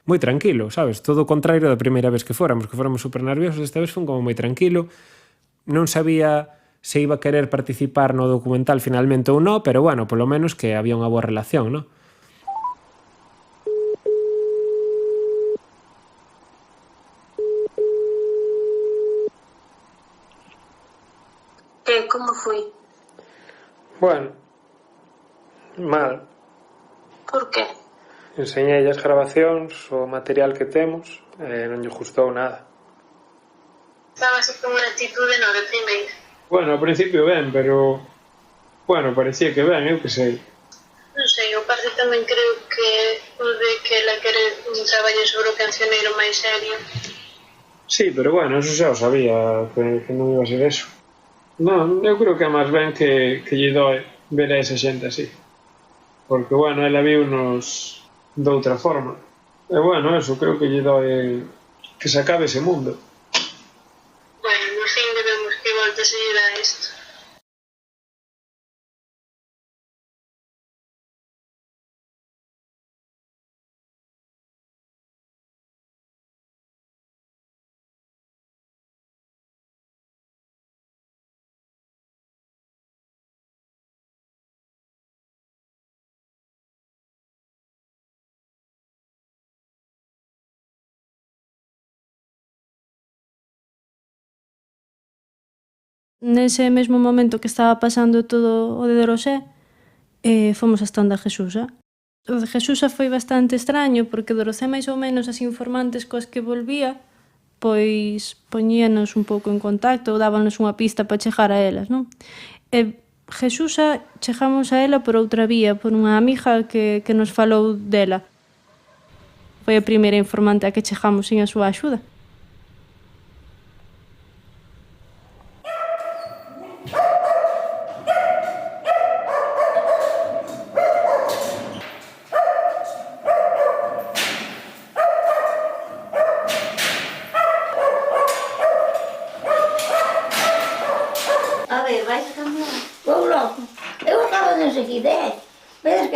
moi tranquilo, sabes? Todo o contrario da primeira vez que fóramos super nerviosos. Esta vez fun como moi tranquilo. Non sabía se iba a querer participar no documental finalmente ou non, pero bueno, polo menos que había unha boa relación, non? Como foi? Bueno, mal. Por qué? Enseñei as grabacións, o material que temos, e non lle gustou nada. Estaba así como unha actitude no de primeira. Bueno, ao principio ben, pero... Bueno, parecía que ben, eu que sei. Non sei, eu parte tamén creo que o de que ela quere un traballo sobre o cancioneiro máis serio. Sí, pero bueno, eso xa o sabía, que non iba a ser eso. Non, eu creo que é máis ben que lle doe ver a esa xente así. Porque, bueno, ela viu-nos de outra forma. E, bueno, eso, creo que lle doe que se acabe ese mundo. Bueno, no fin debemos que volte a seguir a isto. Nese mesmo momento que estaba pasando todo o de Dorosé, fomos a stand da Jesúsa. O de Jesúsa foi bastante extraño, porque Dorosé máis ou menos as informantes coas que volvía, pois poñíanos un pouco en contacto ou dábanos unha pista para chegar a elas, non? E Jesúsa chegamos a ela por outra vía, por unha amiga que nos falou dela. Foi a primeira informante a que chegamos sin a súa axuda.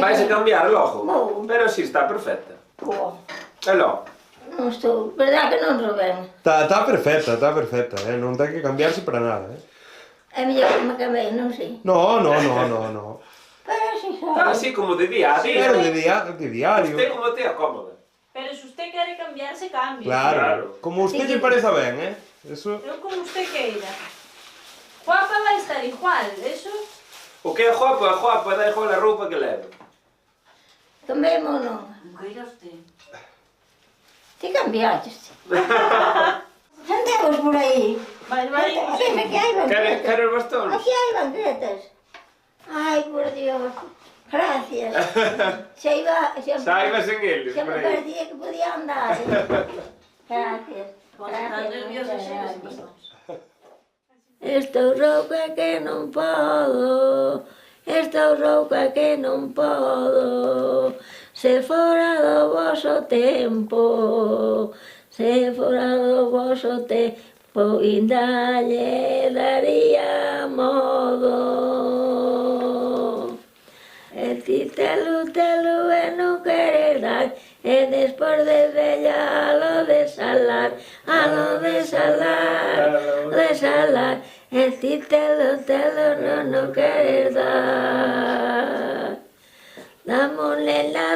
Vais a cambiar logo? Pero si está perfecta. E logo? Non estou, verdad que non, Rubén? Está perfecta, non ten que cambiarse para nada, É mellor que me cambiei, non sei. No. Pero si Está sabe. así como de día a día. Pero de diario. Usted como te acómoda. Pero se usted quere cambiarse, cambie. Claro, como usted lle pareza ben, Eso... Eu como usted queira. Guapa vai estar igual, eso... O que é guapo, dá igual a roupa que leva. Cambiemos non. Mujer usted. Ti cambiaste. Sentemos por aí. Vai. Dime que hai banquetas. Quere os bastóns? Aquí hai banquetas. Ai, por Dios. Gracias. Saiba sen eles, Se por me aí. parecía que podía andar. Gracias. Estás nerviosa, Gracias. sí, bastante. Estou rouca que non podo, estou rouca que non podo. Se fora do voso tempo, se fora do voso tempo, ainda lle daría modo. E ti telu e non querer dar, e despois de bella alo de salar, e ti telu non querer dar. Damo nena,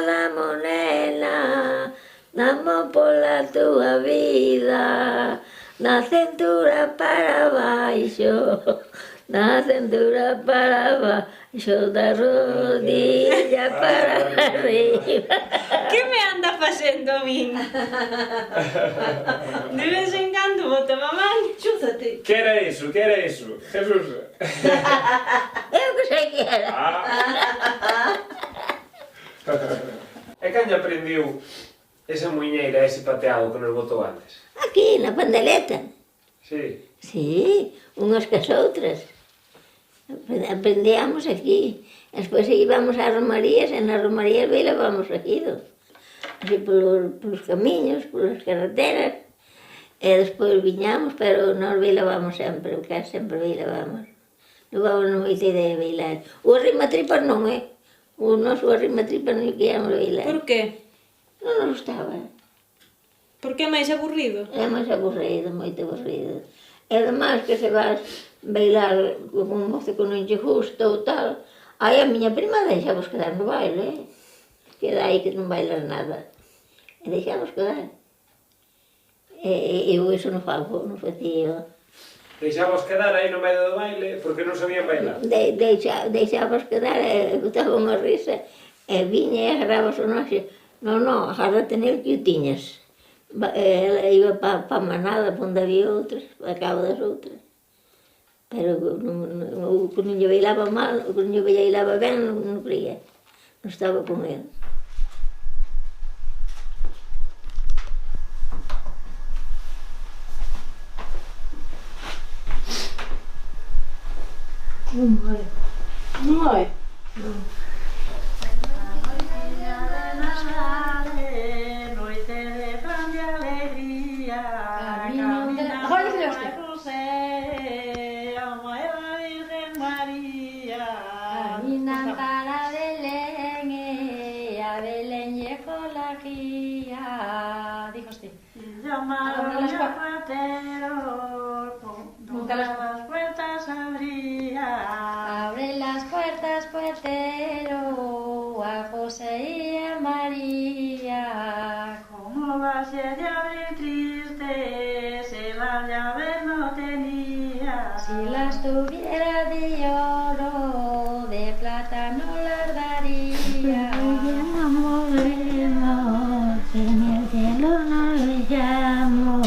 damo pola túa vida, na cintura para baixo, na cintura para baixo, da rodilla para arriba. Que me anda facendo a min? De vez en cando botaba a man, chúzate. Que era iso? Jesús. Eu que sei que era. E quen lle aprendiu esa muiñeira, ese pateado que nos botou antes? Aquí, na pandeleta. Sí. Sí, unhas que as outras. Aprendíamos aquí. Despois íbamos ás romarías, e nas romarías bailábamos seguido. Así polos camiños, polas carreteras. E despois viñamos, pero nós bailábamos sempre, porque sempre bailábamos. Levábamos moita idea de bailar. O arrimatripas non, O noso arrimatripas non queríamos bailar. Por que? Non nos gustaba. Por que é máis aburrido? É máis aburrido, moito aburrido. E ademais que se vas bailar con un mozo que non lle gusta ou tal, aí a miña prima deixavos quedar no baile, queda aí que non bailas nada. E deixavos quedar. E eu iso non fago, non facía. Deixavos quedar aí no medio do baile porque non sabían bailar. Deixavos quedar, e botaba unha risa, e viña e agarrabas o noxe. Non, agárrate nel que o tiñas. Ela iba pa manada, pa onde había outras, pa cabo das outras. Pero o que non lle bailaba mal, o que non lle bailaba ben, non quería. Non estaba con ele. Non hai? Caminan para Belén, a Belén llegó la guía. Dijo usted. Llamaron al cuartero, nunca las puertas abría. Abre las puertas, puertero, a José y a María. ¿Cómo vas a de abrir triste si las llaves no tenía? Si las tuviera de oro, de plata no las daría. Que en el cielo nos brillamos,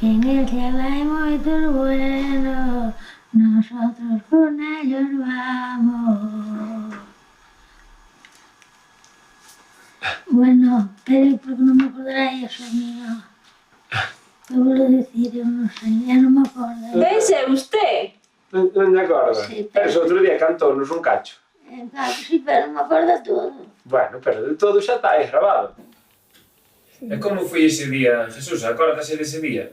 que en el cielo hay moitos buenos, nosotros con ellos vamos. Bueno, pero porque non me acordará eso, amigo. Eu vou dicir, eu non sei, ya non me acordo. Vese usted? Non me acordo. Sí, Pero ese outro día cantounos un cacho. Claro, sí, pero non me acordo todo. Bueno, pero de todo xa está aí grabado. E como foi ese día, Jesús? Acórdase dese día?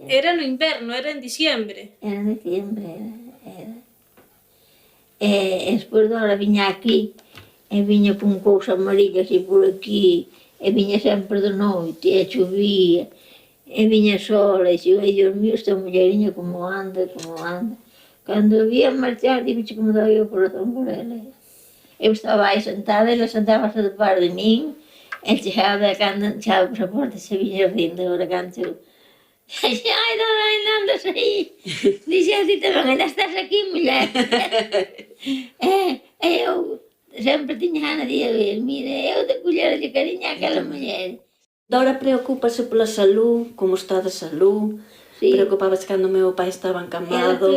Era no inverno, era en diciembre. Era en diciembre, era. E despois da hora viña aquí, e viña con cousa amarilla así por aquí, e viña sempre de noite, e chovía, e viña sola, e dixo, ai, Dios mío, esta mulleriña como anda, como anda. Cando vía marchar, digo, que me doi o corazón por ela. Eu estaba aí sentada, ela sentábase de par de min, e chegaba, cando echábamos a porta, se viña rindo, ahora canto. Dixe, ai, non andas aí. Dixe, a ti tamén, ainda estás aquí, muller. E eu sempre tiña gana de ir a ver, mire, eu de collerlle cariño àquela muller. Dora preocúpase pola salud, como está de salud, preocupábase cando meu pai estaba encamado,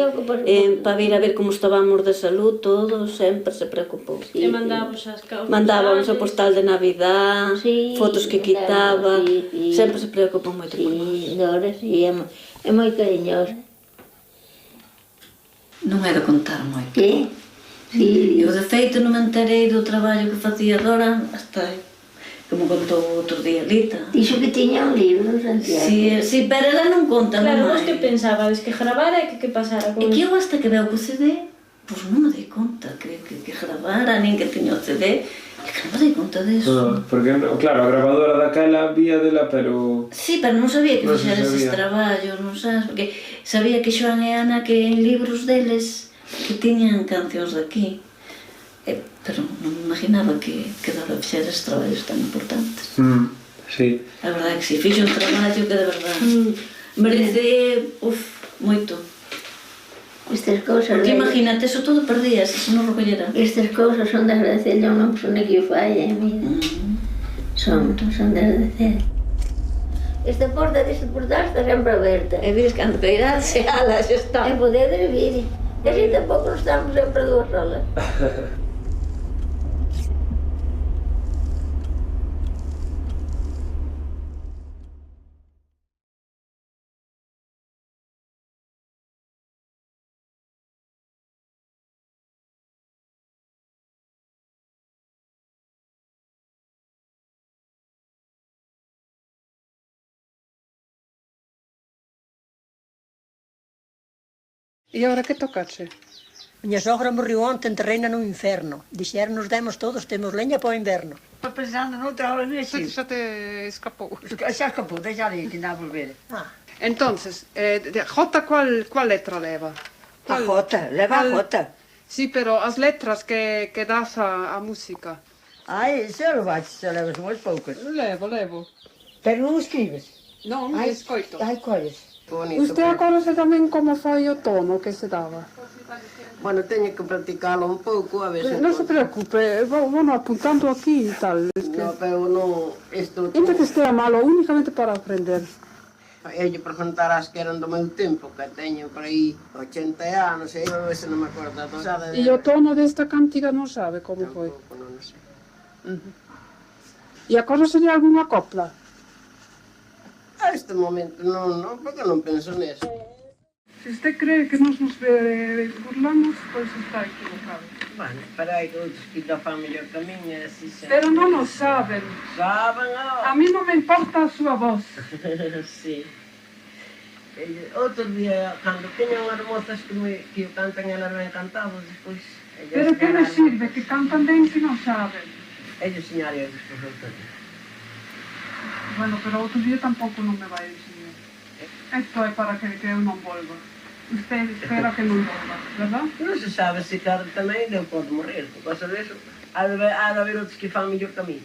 para vir a ver como estábamos de salud, todo, sempre se preocupou. E mandábamos as causas. Mandábamos o postal de Navidad, fotos que quitaba, sempre se preocupou moito por nós. Dora, sí, é moi cariñosa. Non é de contar moito. Eu, de feito, non me enterei do traballo que facía Dora hasta como contou outro día Lita. Dixo que tiña un libro, Santiago. Sí, pero ela non conta, claro, non vos que pensabades, que gravara e que pasara con que eu hasta que veo o CD, pois non me dei conta que gravara, nin que tiña o CD, e que non me dei conta deso. Porque, claro, a grabadora daquela vía dela, pero... Sí, pero non sabía que fixera eses traballos, non sabes? Porque sabía que Xoan e Ana, que en libros deles, que tiñan cancións de aquí. Pero non me imaginaba que Dora fixera estes traballos tan importantes. Sí. A verdade que si, fixo un traballo que de verdade merece, moito. Estas cousas... Porque imagínate, eso todo perdías, se non recollera. Estas cousas son de agradecerle a unha persona que o fai, mira. Son de agradecer. Esta porta deste portal está sempre aberta. E vires cando cairás, se ala, xa está. E podedes vir. E así tampouco non estamos sempre dúas solas. E agora que tocache? Miña sogra morreu onte, enterreina no inferno. Dixeron, nos demos todos, temos leña para o inverno. Estou pensando noutra hora nesse. Xa te escapou. Xa escapou, deixa ali, que ainda a volver. Entonces, Jota, qual letra leva? A Jota, leva a Jota. Sí, pero as letras que das a música. Ai, isso eu levo, se levas moi poucas. Levo. Pero non escribes? Non, escoito. Ai, colles. Usted acórdase tamén como foi o tono que se daba? Bueno, teño que practicalo un pouco, a ver se... Non se preocupe, vou apuntando aquí e tal. No, pero non... Non que estea malo, únicamente para aprender. Eu lle preguntarás que eran do meu tempo, que teño por aí 80 anos, e eu ese non me acordo. E o tono desta cántiga non sabe como foi? Non sei. E acórdase de algunha copla? A este momento non, porque non penso neso. Se usted cree que nos burlamos, pois está equivocado. Bueno, pero hai outros que da fan mellor que a miña, así xa... Pero non o saben. Saben, A mí non me importa a súa voz. Sí. Outro día, cando teñan as mozas que o cantan, elas ben cantados, despois... Pero que me sirve, que cantan ben que non saben. Ellos enseñarían despois outro día. Bueno, pero outro día tampouco non me vai enseñar. Isto é para que eu non volva. Usted espera que non volva, verdad? Non se sabe se cada tamén eu podo morrer. Por causa deso, há de haber outros que fan mellor que a mí.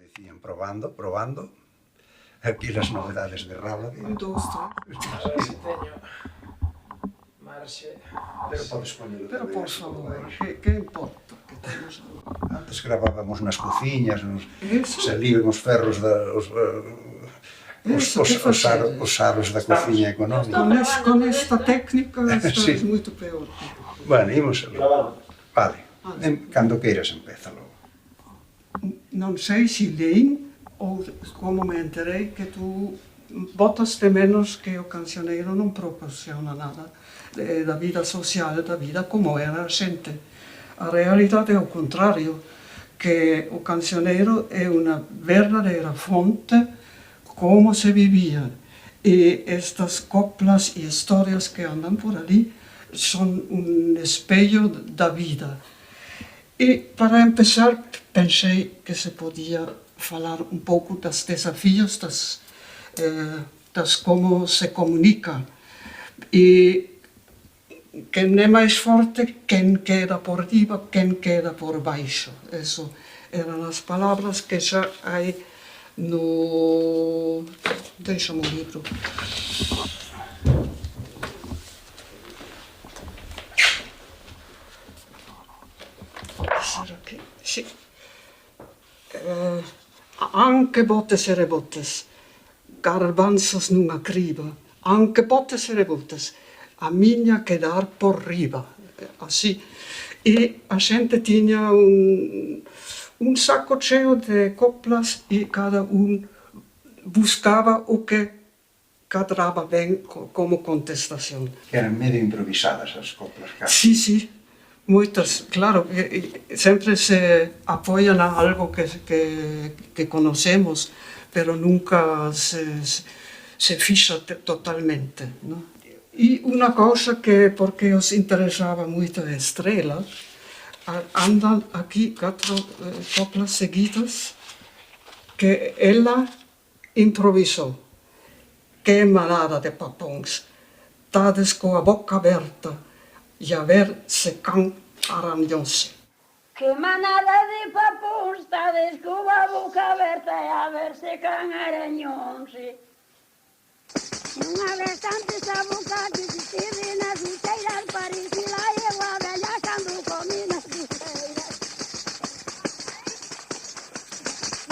Decían probando. Aquí las novedades de Rábade. Un, dos, tres. A ver si teño... Pero podes poñelo. Pero por favor, que importa que temos agora? Antes gravábamos nas cociñas, salían os ferros os aros da cociña económica. Con esta técnica estás moito peor. Bueno, imos a ver. Vale, cando queiras empeza logo. Non sei se leín ou como me enterei que tú botas de menos que o cancioneiro non proporciona nada da vida social, da vida como era a xente. A realidade é o contrario, que o cancioneiro é unha verdadeira fonte como se vivía. Y estas coplas y historias que andan por ali son un espello da vida. E para empezar, pensei que se podía falar un pouco dos desafios, das como se comunica. E quen é máis forte, quen queda por riba, quen queda por baixo. Eso eran as palabras que xa hai no... Deixa-me o libro. Será que... Sì. Anche bottes e rebotes, garbanzos nunha criba, anche bottes e rebotes, a miña quedar por riba. Así. E a xente tiña un saco cheo de coplas e cada un buscaba o que cadraba ben como contestación. Eran medio improvisadas as coplas, claro. Sí, sí, moitas, claro, sempre se apoian a algo que conocemos, pero nunca se fixa totalmente, ¿no? E unha cousa que, porque os interesaba moito a Estrela, andan aquí 4 coplas seguidas que ela improvisou. Que manada de papóns, tades coa boca aberta e a ver se can arañose. Que manada de papóns, tades coa boca aberta e a ver se can arañonse. Unha vez antes a boca que se estive nas viteiras, parecila eu a bella cando comí nas viteiras.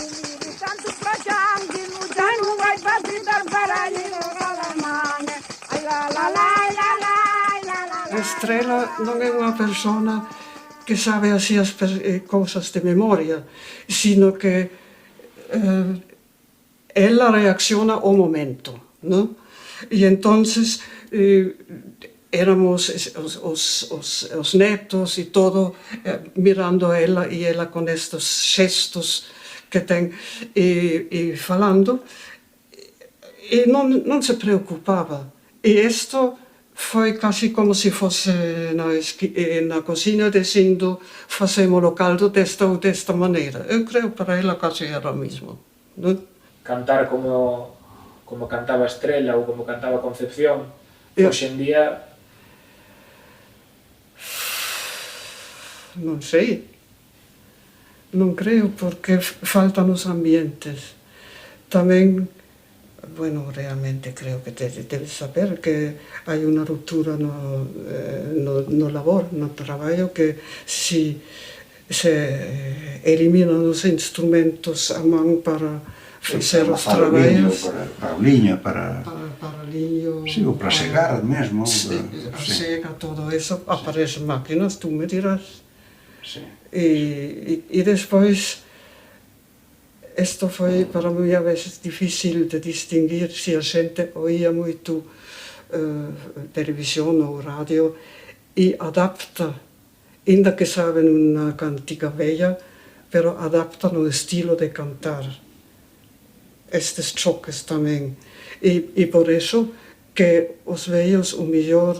Que vive tanto pra chan, que no chan non vai pa gritar para ali no galamane. Ai la la la la la la la. Estrela non é unha persona que sabe así as cousas de memoria, sino que ela reacciona ao momento, ¿no? Y entonces éramos os netos e todo mirando a ela e ela con estes xestos que ten e falando e non se preocupaba. E isto foi casi como se fose na cocina dicindo facemos o caldo desta ou desta maneira. Eu creo para ela casi era o mismo, non? Cantar como cantaba Estrela ou como cantaba Concepción, hoxe en día... Non sei. Non creo, porque faltan os ambientes. Tamén, bueno, realmente creo que debes saber que hai unha ruptura no labor, no traballo, que si se eliminan os instrumentos a man para facer os traballos... Para o liño, para o liño... Sí, ou para segar mesmo. A sega, todo eso, aparecen máquinas, tú me dirás. Sí. E despois, isto foi para mí a veces difícil de distinguir se a xente oía moito televisión ou radio e adapta, ainda que saben unha cantiga bella, pero adapta no estilo de cantar. Estes choques tamén. E por eso que os vellos o mellor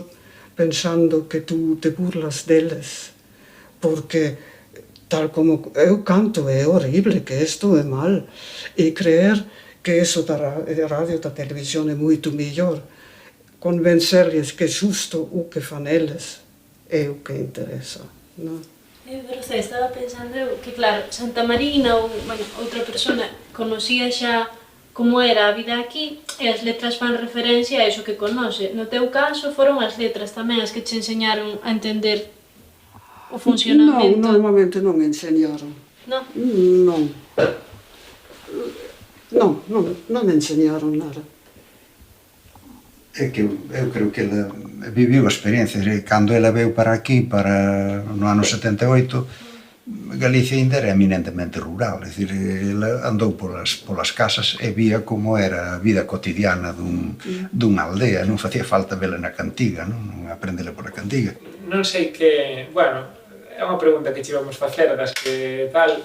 pensando que tú te burlas deles, porque tal como eu canto é horrible, que isto é mal, e creer que eso da radio, da televisión é moito mellor, convencerles que xusto o que fan eles é o que interesa, non? Pero estaba pensando que, claro, Santa Marina ou outra persona conocía xa como era a vida aquí e as letras fan referencia a iso que conoce. No teu caso foron as letras tamén as que te enseñaron a entender o funcionamento? Non, normalmente non enseñaron. Non? Non enseñaron nada. É que eu creo que ela viviu a experiencia. Cando ela veio para aquí, no ano 78, Galicia ainda era eminentemente rural, é dicir, ela andou polas casas e vía como era a vida cotidiana dunha aldea, non facía falta vela na cantiga, non aprendela pola cantiga. Non sei que, bueno, é unha pregunta que che íbamos facer das que tal,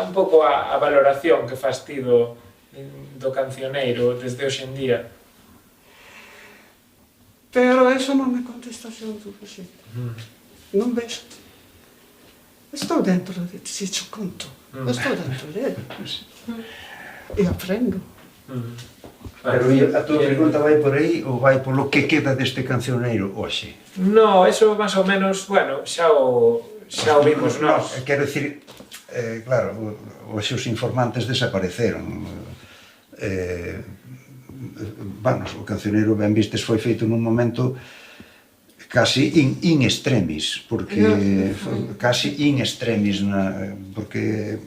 un pouco a valoración que fas ti do cancioneiro desde hoxe en día. Pero eso non é contestación suficiente. Non vexo. Estou dentro de ti, se te conto. Estou dentro de ele. E aprendo. Pero a tua pregunta vai por aí ou vai polo que queda deste cancioneiro hoxe? No, eso máis ou menos, bueno, xa o vimos nós. Quero dicir, claro, hoxe os informantes desapareceron. Vamos, o cancioneiro ben vistes foi feito nun momento casi in extremis, porque casi in extremis, porque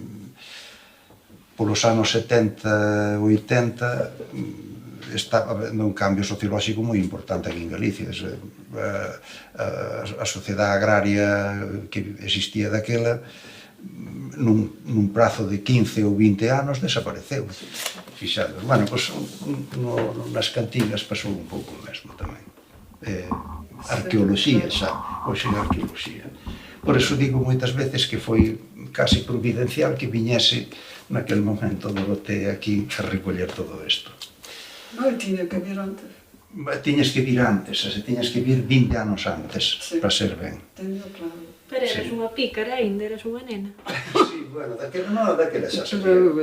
polos anos 70, 80 estaba habendo un cambio sociolóxico moi importante aquí en Galicia. A sociedade agraria que existía daquela nun prazo de 15 ou 20 anos desapareceu. Fixados. Bueno, pois nas cantigas pasou un pouco o mesmo tamén. Arqueoloxía xa, hoxe é arqueoloxía. Por eso digo moitas veces que foi casi providencial que viñese naquel momento Dorotea aquí a recoller todo isto. Non, tiña que vir antes. Tiñas que vir antes, tiñas que vir 20 anos antes para ser ben. Teño claro. Pero eras unha pícara ainda, eras unha nena. Sí, bueno, daquela xa sabía.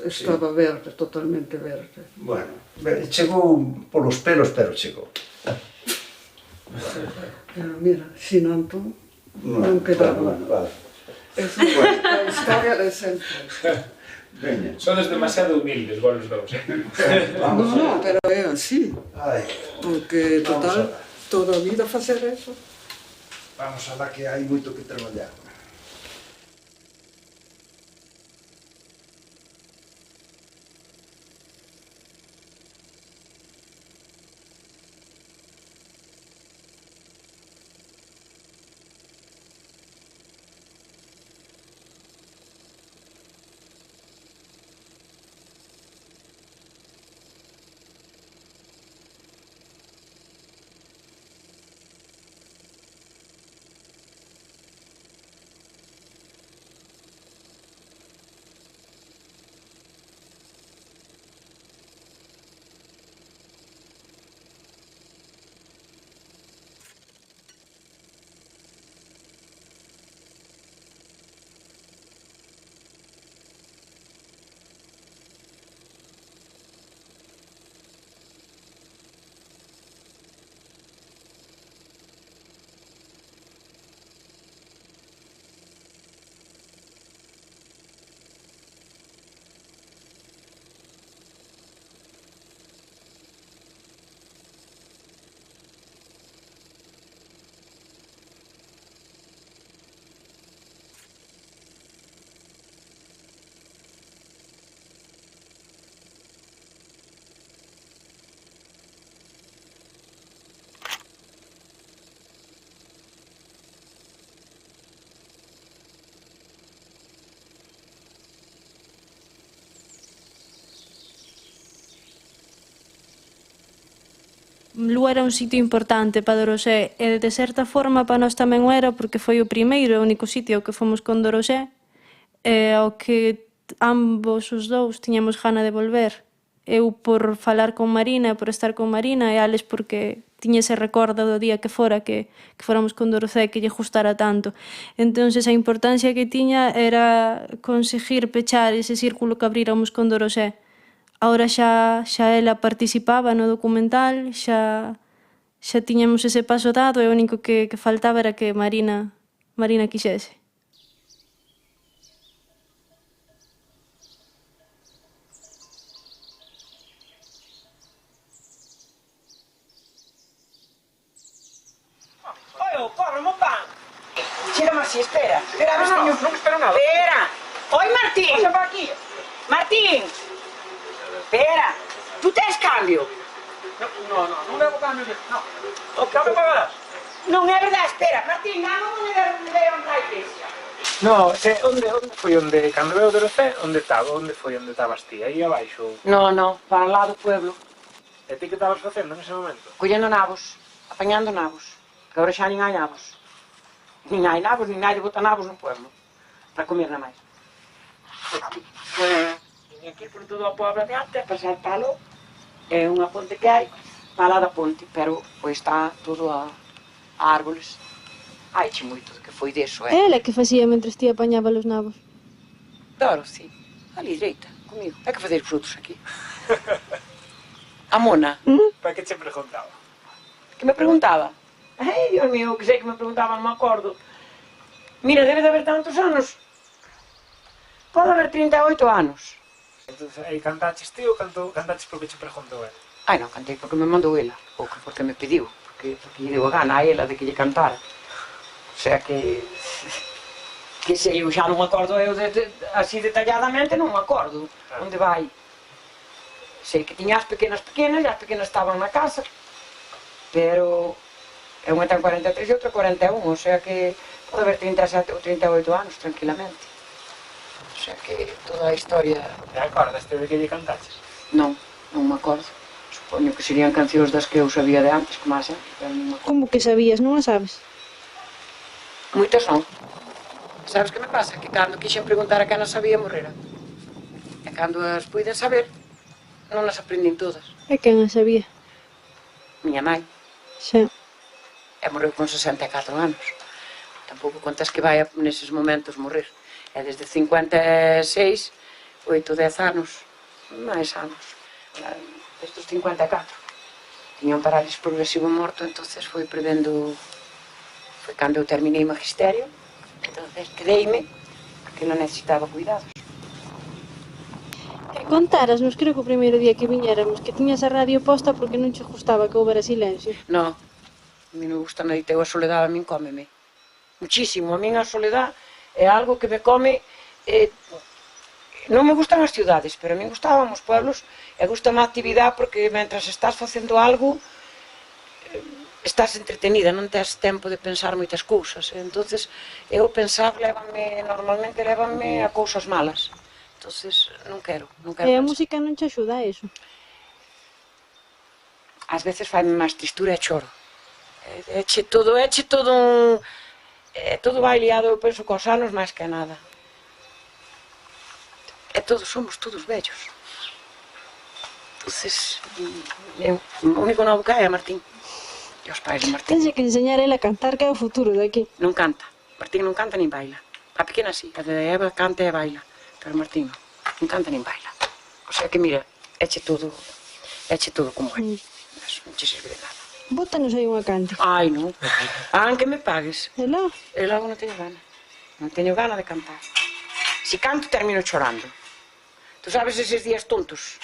Estaba verde, totalmente verde. Bueno, chegou polos pelos, pero chegou. Pero mira, sin Antón non quedaba. É a historia de sempre. Sodes demasiado humildes, vos os dous. Non, pero é así. Porque, total, toda a vida facer eso. Vamos a dar que hai moito que traballar. Lu era un sitio importante para Dorosé e de certa forma para nós tamén o era porque foi o primeiro e o único sitio ao que fomos con Dorosé e ao que ambos os dous tiñamos gana de volver. Eu por falar con Marina, por estar con Marina e Alex porque tiña ese recordo do día que fóramos con Dorosé que lle gustara tanto. Entón, a importancia que tiña era conseguir pechar ese círculo que abríramos con Dorosé. Ahora xa ela participaba no documental, xa tiñamos ese paso dado e o único que faltaba era que Marina quixese. Oye, corre, mo pan. Chégame así, espera. Espera, non espero nada. Espera. Oi, Martín. Pasa por aquí. Martín. Espera, tú tens cambio? Non levo cambio. O cambio pagarás? Non é verdade, espera. Martín, vamos a ver onde a iglesia. No, onde foi onde, cando veo Dorosé, onde estaba? Onde foi onde estabas ti? Aí abaixo? No, para lá do pueblo. E ti que estabas facendo nese momento? Collendo nabos, apañando nabos. Que agora xa nin hai nabos. Nin hai nabos, nin hai de botar nabos no pueblo. Para comer na máis. Vim aquí por todo o pueblo de antes, a pasar palo. É unha ponte que hai. para lá da ponte, pero pois está todo a árboles. Hai che moito que foi deso, Ela que facía mentres ti apañaba os nabos. Dorothy, ali direita, comigo. É que fazer frutos aquí. A Mona. Para que che preguntaba? Que me preguntaba? Ai, Dios mío, que sei que me preguntaba, non me acordo. Mira, debe de haber tantos anos. Pode haber 38 anos. Entón, aí cantaches ti ou cantaches porque che preguntou ela? Ai, non, cantei porque me mandou ela. Ou porque me pediu. Porque lle deu a gana a ela de que lle cantara. O sea que sei, eu xa non me acordo eu así detalladamente, non me acordo onde vai. Sei que tiña as pequenas e as pequenas estaban na casa, pero unha ten 43 e outra 41, o sea que pode haber 37 ou 38 anos tranquilamente. O sea que toda a historia... Te acordaste de que lle cantaches? Non, non me acordo. Supoño que serían cancións das que eu sabía de antes, como sempre, pero non me acordo. Como que sabías, non a sabes? Moitas non. Sabes que me pasa? Que cando quixen preguntar a quen as sabía morrera. E cando as puiden saber, non as aprendín todas. E quen a sabía? Miña nai. Xa. E morreu con 64 anos. Tampouco contas que vai neses momentos morrer. É desde 56, 8, 10 anos, máis anos. Estes 54. Tiña un parálisis progresivo morto, entonces foi prevendo... Foi cando eu terminei magisterio, entonces quedeime, porque non necesitaba cuidados. E contárasnos, creo que o primeiro día que viñéramos, que tiñas a radio posta porque non che gustaba que houbera silencio. No, a mí non gusta nada, a soledade a min cómeme. Muchísimo, a min a soledade é algo que me come... Non me gustan as ciudades, pero a min gustaban os pueblos e gustame a actividade porque mentras estás facendo algo estás entretenida, non tes tempo de pensar moitas cousas. Entonces, eu pensar normalmente lévanme a cousas malas. Entonces, non quero E a música non che axuda a eso? Ás veces faime máis tristura e choro. Eche todo un... todo vai liado, eu penso, cos anos máis que nada. Somos todos vellos. Entonces, o único novo que hai é Martín. E os pais de Martín. Tense que enseñar ele a cantar, que é o futuro daqui. Non canta. Martín non canta nin baila. A pequena sí, a de Eva canta e baila. Pero Martín non canta nin baila. O sea que, mira, eche todo como é. Non che sirve de nada. Bótanos aí unha cante. Ai, non. Que me pagues. E logo? E logo non teño gana. Non teño gana de cantar. Si canto, termino chorando. Tú sabes eses días tontos?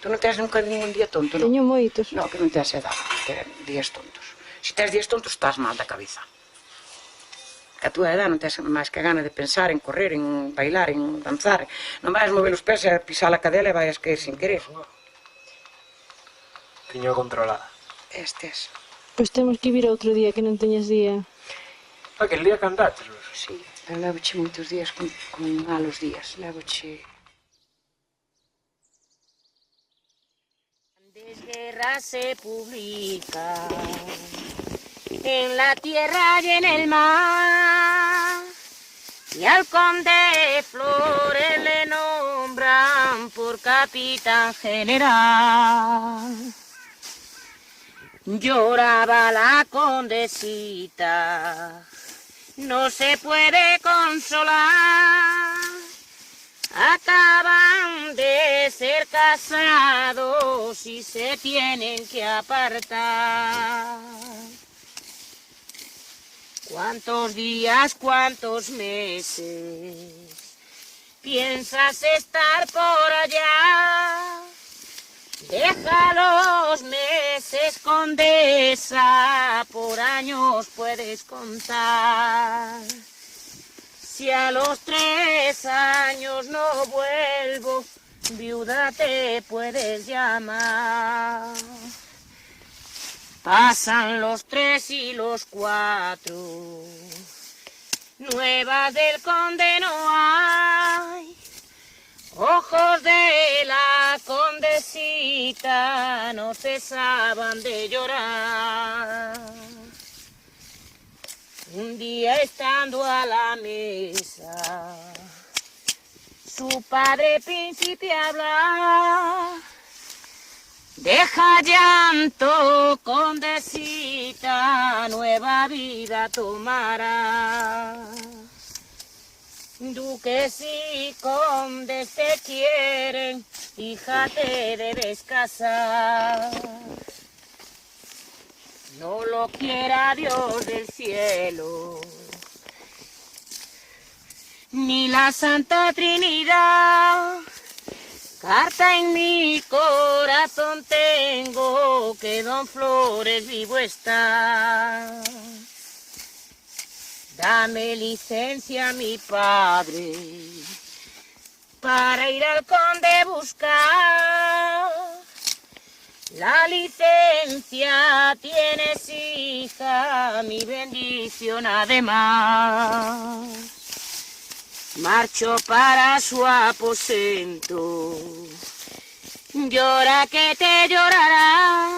Tú non tens nunca ningún día tonto, non? Teño moitos. Non, que non tens edad, ter días tontos. Se tens días tontos, estás mal da cabeza. Que a túa edad non tens máis que gana de pensar en correr, en bailar, en danzar. Non vais mover os pés e pisar a cadela e vais caer sin querer. Tiño controlada. Estes. Pois temos que vir outro día que non teñas día. Aquel día cantaches, vos? Sí, pero levoche moitos días con malos días. Levoche... Guerra se publica en la tierra y en el mar, y al conde Flores le nombran por capitán general. Lloraba la condesita, no se puede consolar. Acaban de ser casados y se tienen que apartar. ¿Cuántos días, cuántos meses piensas estar por allá? Deja los meses, condesa, por años puedes contar. Si a los 3 años no vuelvo, viuda te puedes llamar. Pasan los 3 y los 4, nuevas del conde no hay. Ojos de la condesita no cesaban de llorar. Un día estando a la mesa, su padre príncipe habla Deja llanto, condesita, nueva vida tomará. Duques y condes te quieren, hija, te debes casar. No lo quiera Dios del cielo, ni la Santa Trinidad. Carta en mi corazón tengo, que don Flores vivo está. Dame licencia, mi padre, para ir al conde buscar. La licencia tienes, hija, mi bendición además. Marcho para su aposento, llora que te llorará.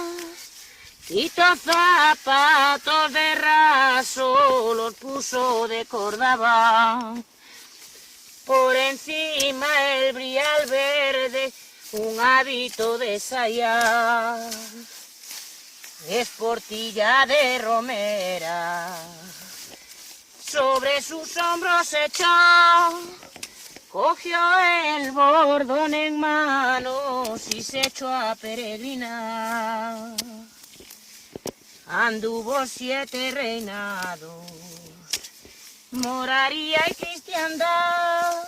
Quitó zapatos de raso, los puso de cordaba. Por encima el brial verde, un hábito de sayar. Esportilla de romera, sobre sus hombros echó, cogió el bordón en manos y se echó a peregrinar. Anduvo 7 reinados, moraría y cristiandad.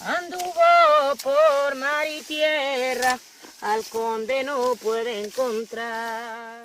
Anduvo por mar y tierra, al conde no puede encontrar.